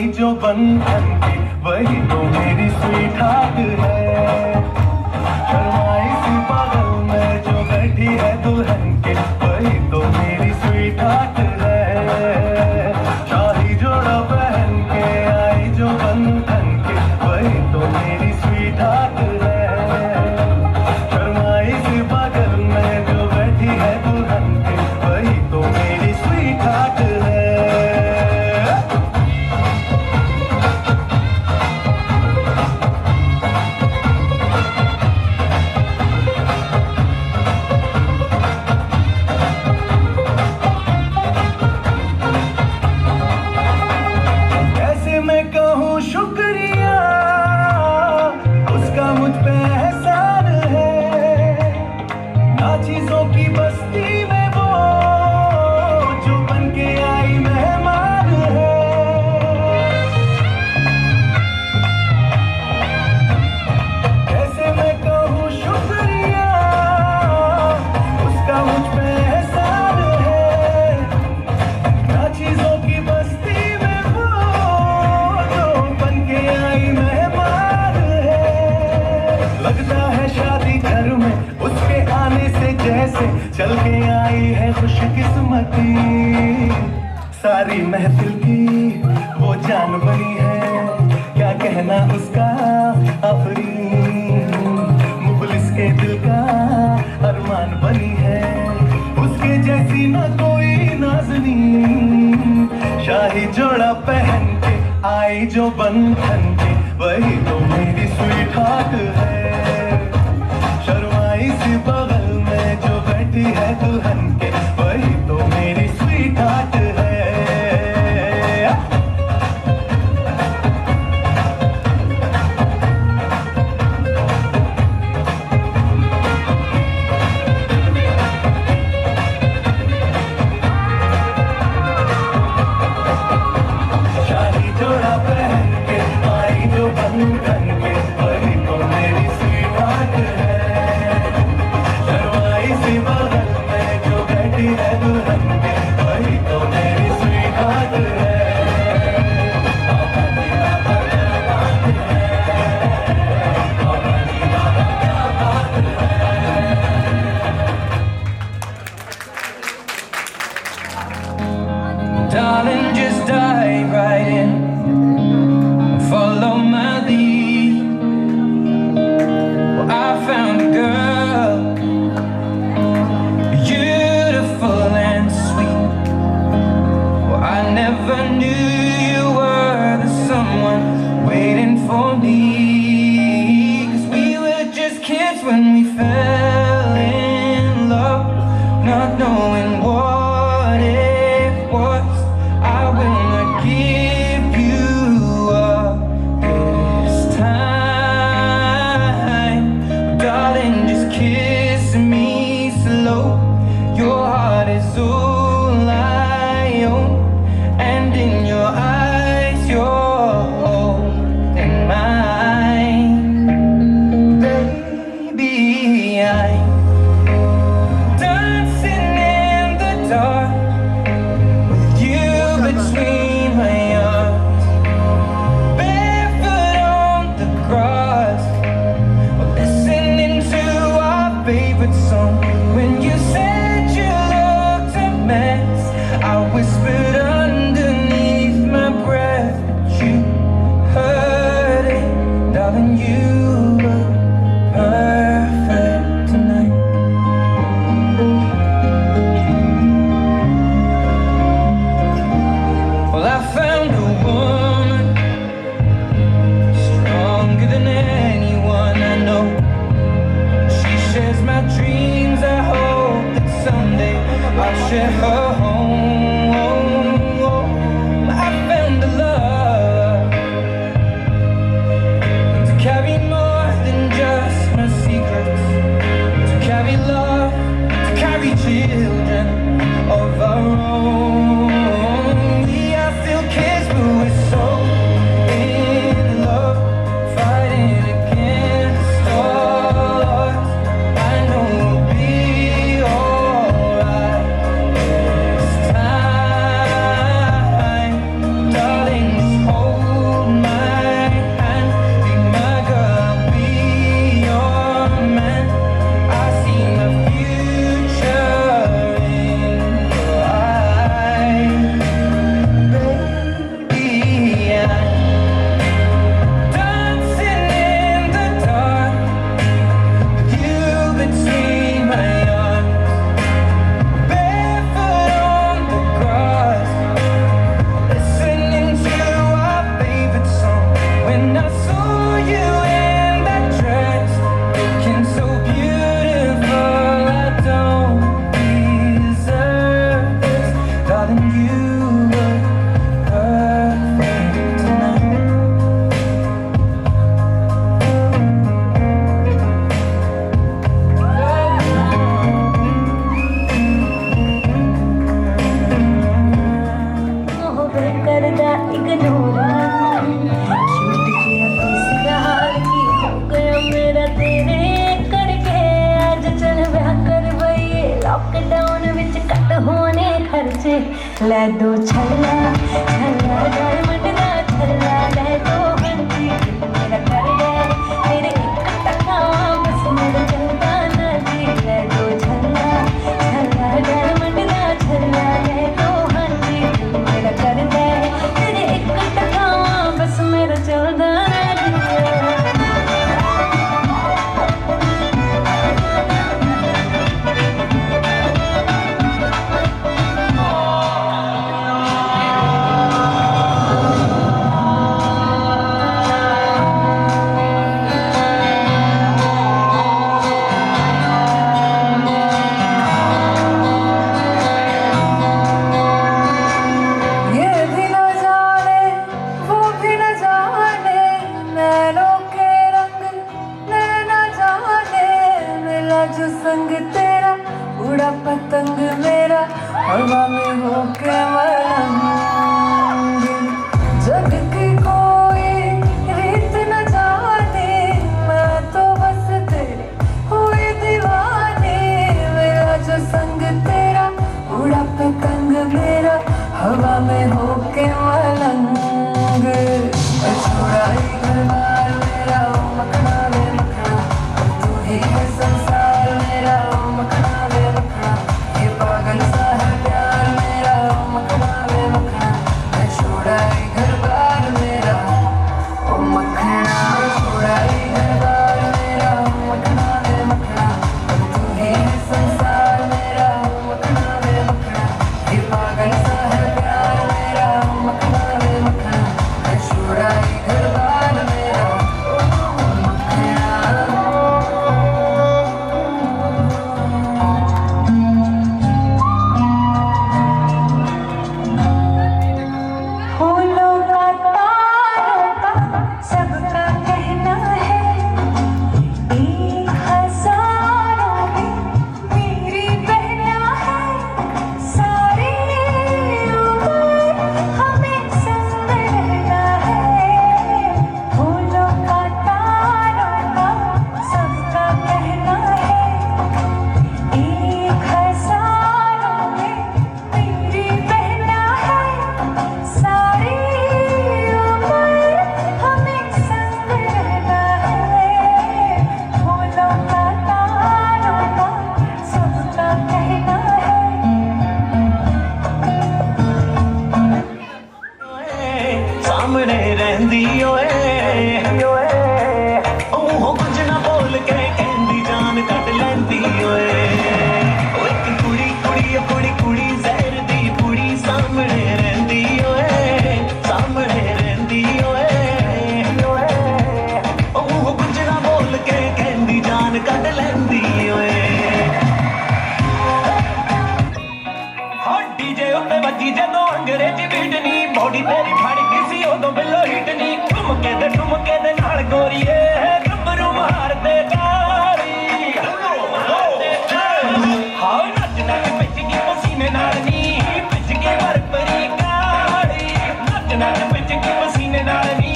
आई जो बंधन की वही तो मेरी स्वीट हार्ट है। शर्माई सी पागल में जो बैठी है दुल्हन के वही तो मेरी स्वीट हार्ट है। शाही जोड़ा पहन के आई जो बंधन के वही तो मेरी स्वीट हार्ट है। शर्माई सी पागल में जो बैठी है दुल्हन के वही तो मेरी स्वीट हार्ट है। कैसे मैं कहूँ शुक्रिया उसका मुझ पे एहसान है। ना चीजों की बस्ती में वो जो बन के आई मेहमान है। कैसे मैं कहूँ शुक्रिया उसका मुझ पे एहसान है। ना चीजों की बस्ती में वो जो बन के आई मेहमान है। लगता है शादी घर में उसके आने से जैसे चल के आई है खुशकिस्मती। सारी महफिल की वो जान बनी है क्या कहना उसका आफरीन। मुफलिस के दिल का अरमान बनी है उसके जैसी ना कोई नाज़नीन। शाही जोड़ा पहन के आई जो बंधन के वही तो मेरी स्वीट हार्ट है। शर्माई सी बगल में जो बैठी है दुल्हन के वही तो मेरी स्वीट हार्ट है। शादी जोड़ा पहन के आई जो बंधन के वही तो मेरी स्वीट हार्ट है। शर्माई सी बगल में जो बैठी है दुल्हन के वही तो मेरी स्वीट हार्ट है। Darling, just dive right in, follow my lead. Well, I found a girl, beautiful and sweet. Well, I never knew you were the someone waiting for me. 'Cause we were just kids when we fell in love, not knowing what it was. I will not give you up this time. Darling, just kiss me slow. Your heart is all I own, and in your eyes you're holding mine. Baby, I'm dancing in the dark, you between my arms, barefoot on the grass, listening to our favorite song. When you said you looked a mess, I whispered underneath my breath, but you heard it, darling. You look perfect tonight. Well, I found a woman stronger than anyone I know. She shares my dreams. I hope that someday I'll share her home. I found a love to carry more ले दो छल्ला छल्ला diamond ना छल्ला ले दो हंसी मेरा कर दे मेरे एक टका बस मेरा चलता ना जी ले दो छल्ला छल्ला डायमंड ना छल्ला ले दो हंसी मेरा कर दे मेरे एक टका बस मेरा चलता ना जी पतंग मेरा हवा में होके मलंग जग की कोई रीत न जाने मैं तो बस तेरी हुई दीवानी मेरा जो संग तेरा उड़ा पतंग मेरा हवा में होके मलंग छोड़ा ही घरबार मेरा मखना वे मखना तू ही है संसार मेरा मखना वे मखना ये पागल सा है प्यार मेरा मखना वे मखना मैं छोड़ा ही घरबार मेरा ओ मखना छोड़ा ही घरबार मेरा मखना वे मखना तू ही है संसार मेरा मखना वे मखना ये पागल सा है प्यार मेरा मखना वे मखना मैं छोड़ा ही घरबार मेरा ओ मखना फूलों का तारों का सबका कहना है एक हजारों में मेरी बहना है सारी उम्र हमें संग रहना है फूलों का तारों का सबका कहना है एक हजारों में मेरी बहना है सारी उम्र हमें संग रहना है फूलों का तारों का सबका कहना है सामने रहंदी ओए ओह कुछ ना बोल के कहंदी जान कट लैंदी ओए ओ एक कुड़ी कुड़ी कुड़ी कुड़ी जहर दी कुड़ी सामने रहंदी ओए सामने रहंदी ओए ओह कुछ ना बोल के कहंदी जान कट लैंदी ओए डीजे उत्ते बजी जदों अंग्रेजी बीटनी बॉडी तेरी फड़ किसी उदों बिलो हिटनी ठुमके दे नाल गोरीए गंबरू मार दे तारी हां नच नच पिच गई पसीने नाल नी पिच गई बरबरी काली नच नच पिच गई पसीने नाल नी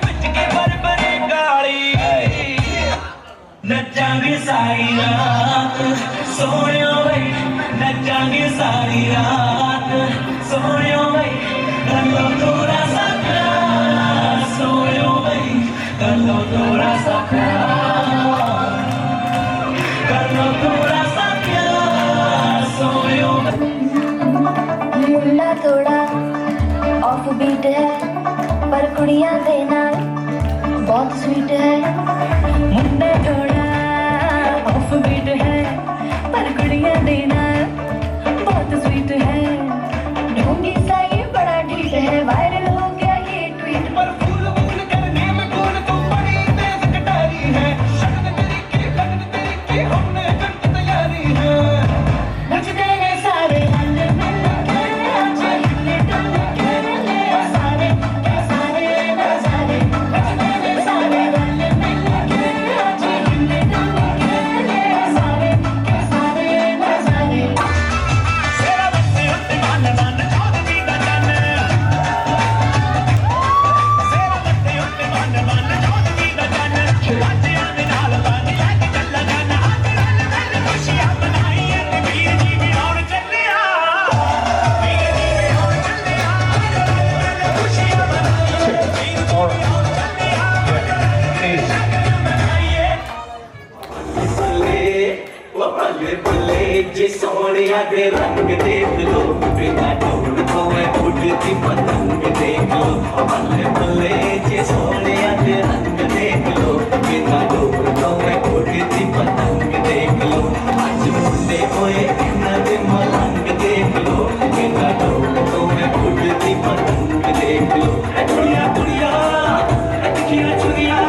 पिच गई बरबरी काली नचांगे सारी रात सोनियो वे नचांगे सारी रात सोनियो वे कर लो थोड़ा सा प्यार सोनियो वे कर लो थोड़ा सा प्यार कर लो थोड़ा सा प्यार सोनियो मुंडा थोड़ा ऑफ बीट है पर कुड़ियां दे नाल बहुत स्वीट है मुंडा थोड़ा ऑफ बीट है पर कुड़ियां दे नाल बहुत स्वीट है ढोंगी सा ये बड़ा ढीठ है वायरल हो गया ये ट्वीट पर फूल फूल करने में कौन तो बड़ी तेज कटारी है शगन तेरी की हमने कर तैयारी है नच देंगे सारे रंग मिल के आज हिले डुल के सारे नजारे नच देंगे सारे रंग मिल के आज हिले डुल के सारे नजारे जे सोनिया दे रंग देख लो बिना ढूंढ तो मैं उड़ती पतंग देख लो बल्ले बल्ले जे सोनिया दे रंग देख लो बिना ढूंढ तो मैं उड़ती पतंग देख लो आज मुंडे होए इन्ना दे मलंग देख लो बिना ढूंढ तो मैं उड़ती पतंग देख लो दुनिया दुनिया दिखिया चुनिया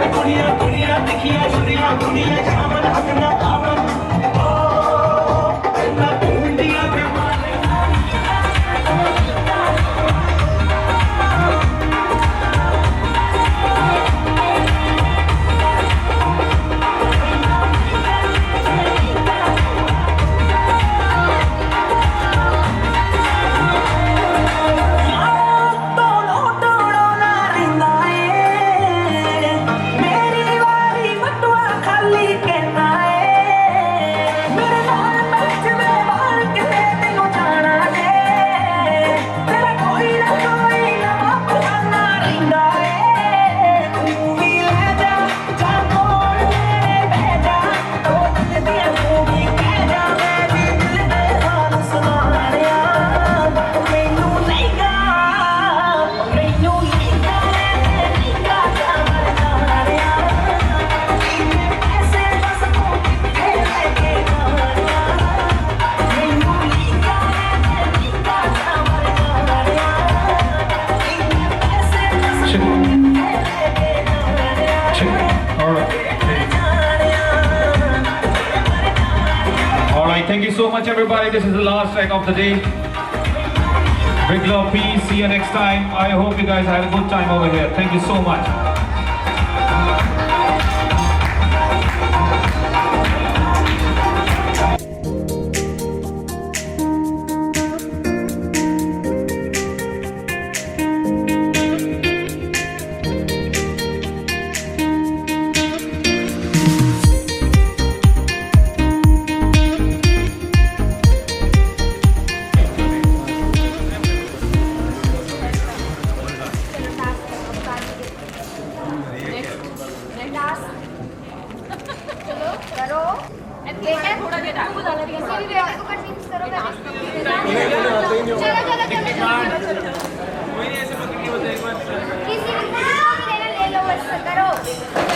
दुनिया दुनिया दिखिया चुनिया दुनिया शामल अपना आमन Thank you so much, everybody. This is the last track of the day. Big love, peace. See you next time. I hope you guys had a good time over here. Thank you so much.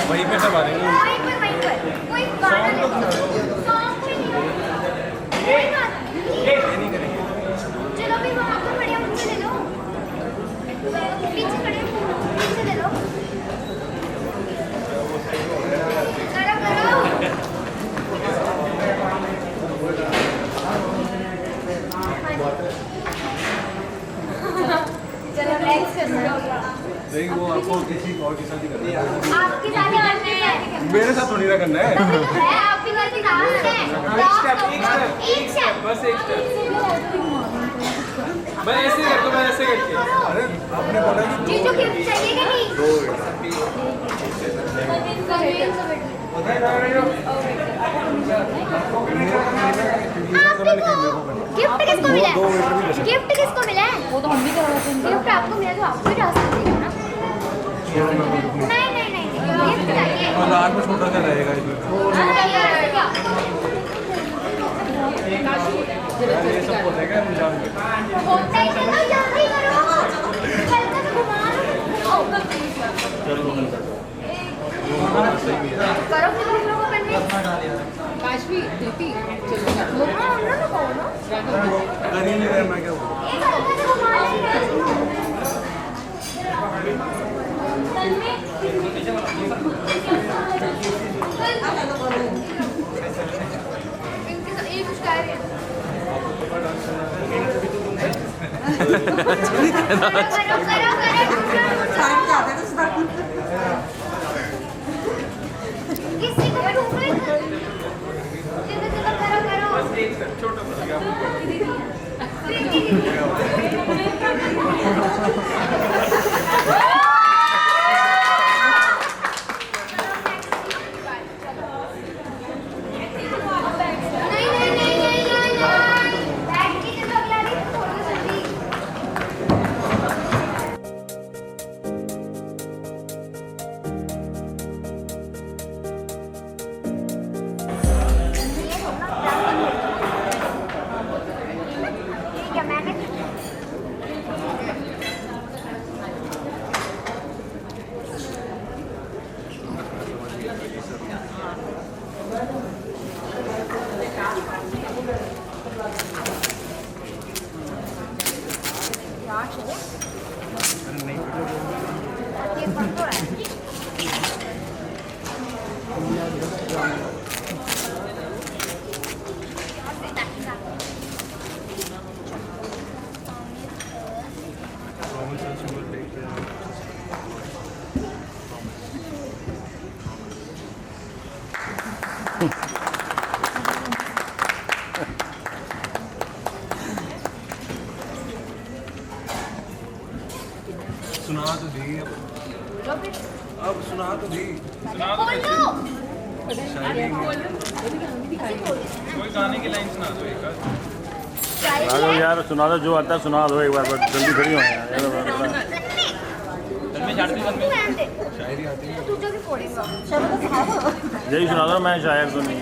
वहीं पे सब आ रहे हैं चलो भी वहाँ पर बढ़िया मुझे ले लो पीछे खड़े पीछे ले लो करो करो चलो नेक्स्ट नहीं वो आपको किसी और के साथ ही करना है आपके साथ ही करना है मेरे साथ थोड़ी ना करना है आपके साथ ही करना है एक स्टेप बस एक स्टेप मैं ऐसे करता मैं ऐसे करके अरे आपने बोला कि जीजू गिफ्ट चाहिए कि नहीं गिफ्ट किसको मिला है गिफ्ट किसको मिला है वो तो हम भी करवाते हैं गिफ्ट आपको मिला तो आपको ही डाल सकते हो ना नहीं नहीं नहीं गिफ्ट चाहिए और रात में छोटा सा रहेगा इसमें ये सब बोलेगा हम जाएंगे होता ही चलो जल्दी करो कल तक घुमा लो चलो करो फिर हम लोग को करने काशवी दीदी चलो घुमा ना कहो ना कर ही नहीं रहा मैं क्या एक हल्का सा घुमा लेंगे ये कुछ कह रहे हैं किसी को ढूंढो छोटा सुना तो दी अब सुना तो दी कोई गाने की लाइन सुना दो एक यार सुना दो, जो आता है सुना दो एक बार, बस जल्दी खड़ी हो यार। शायरी आती है यही सुना दो, मैं शायर तो नहीं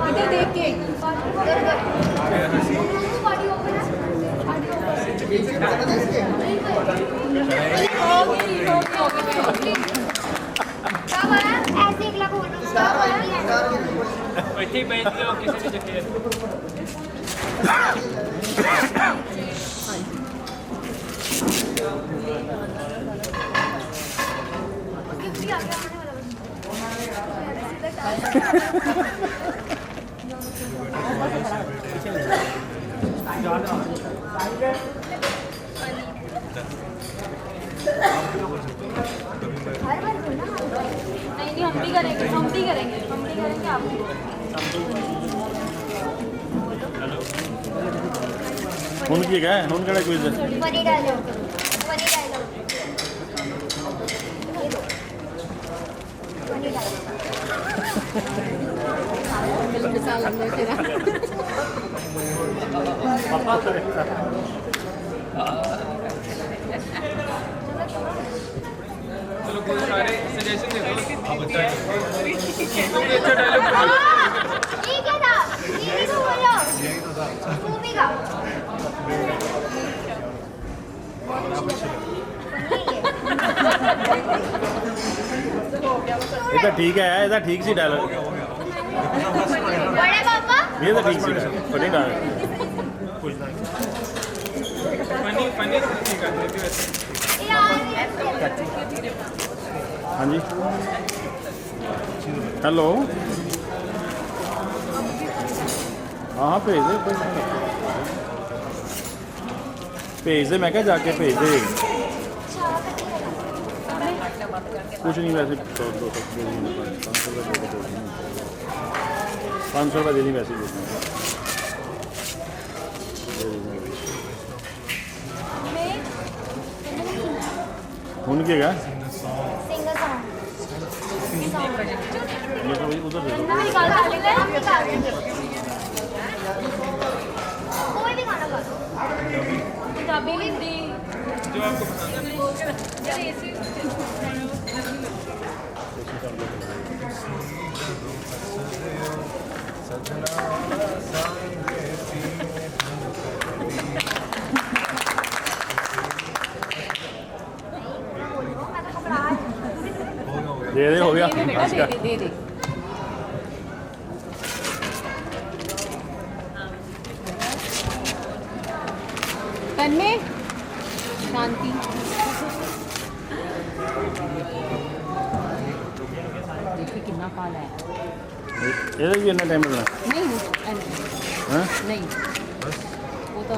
इधर देख के नहीं, हम भी करेंगे आप उनकी क्या है, उनका क्विज है। फनी डायलॉग चलो कोई सारे सजेशन दे दो आप बताइए अच्छा डायलॉग ये क्या था, ये तो बोलो मूवी का ये तो ठीक है, ये तो ठीक सी डायलॉग, बड़े पापा ये तो ठीक सी फनी डायलॉग। फनी ठीक है हाँ जी, हेलो, हाँ भेज दे, मैं क्या जाके भेज दे, कुछ नहीं वैसे 500 रुपये दे दी वैसे ही। उनके क्या सिंगर ये तो उधर दे दो। कोई भी गाना गा दो, पंजाबी हिंदी जो आपको दे दे, हो गया। दे दे पेन में शांति देखिए कितना काला है, ये भी इतना टाइम लगना नहीं हाँ नहीं वो तो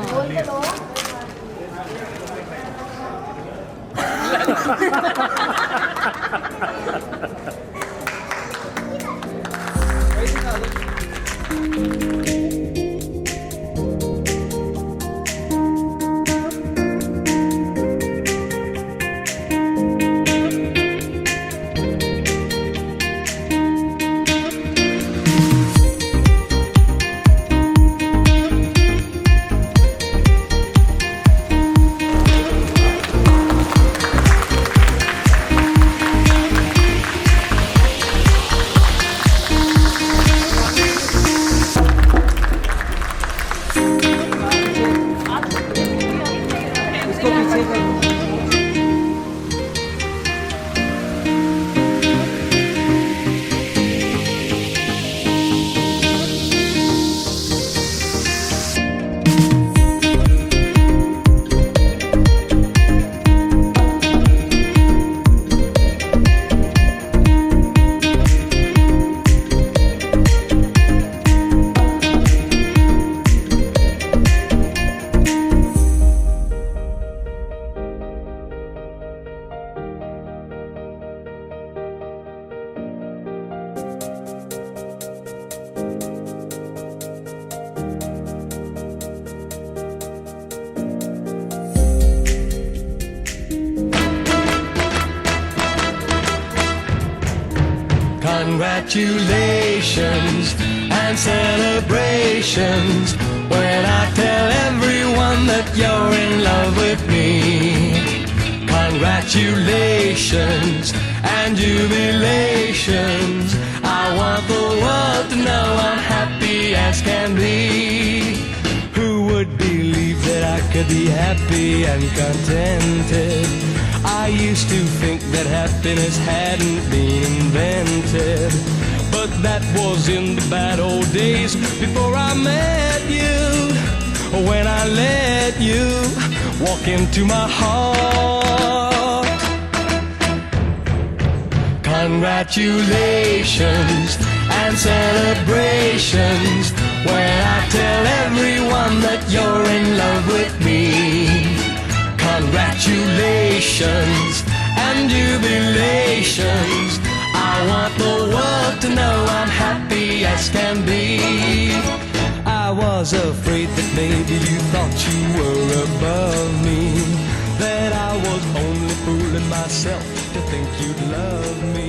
congratulations and celebrations when I tell everyone that you're in love with me. Congratulations and jubilations. I want the world to know I'm happy as can be. Who would believe that I could be happy and contented? I used to think that happiness hadn't been invented, but that was in the bad old days before I met you. When I let you walk into my heart. Congratulations and celebrations when I tell everyone that you're in love with me. Congratulations and jubilations. I want the world to know I'm happy as can be. I was afraid that maybe you thought you were above me, that I was only fooling myself to think you'd love me.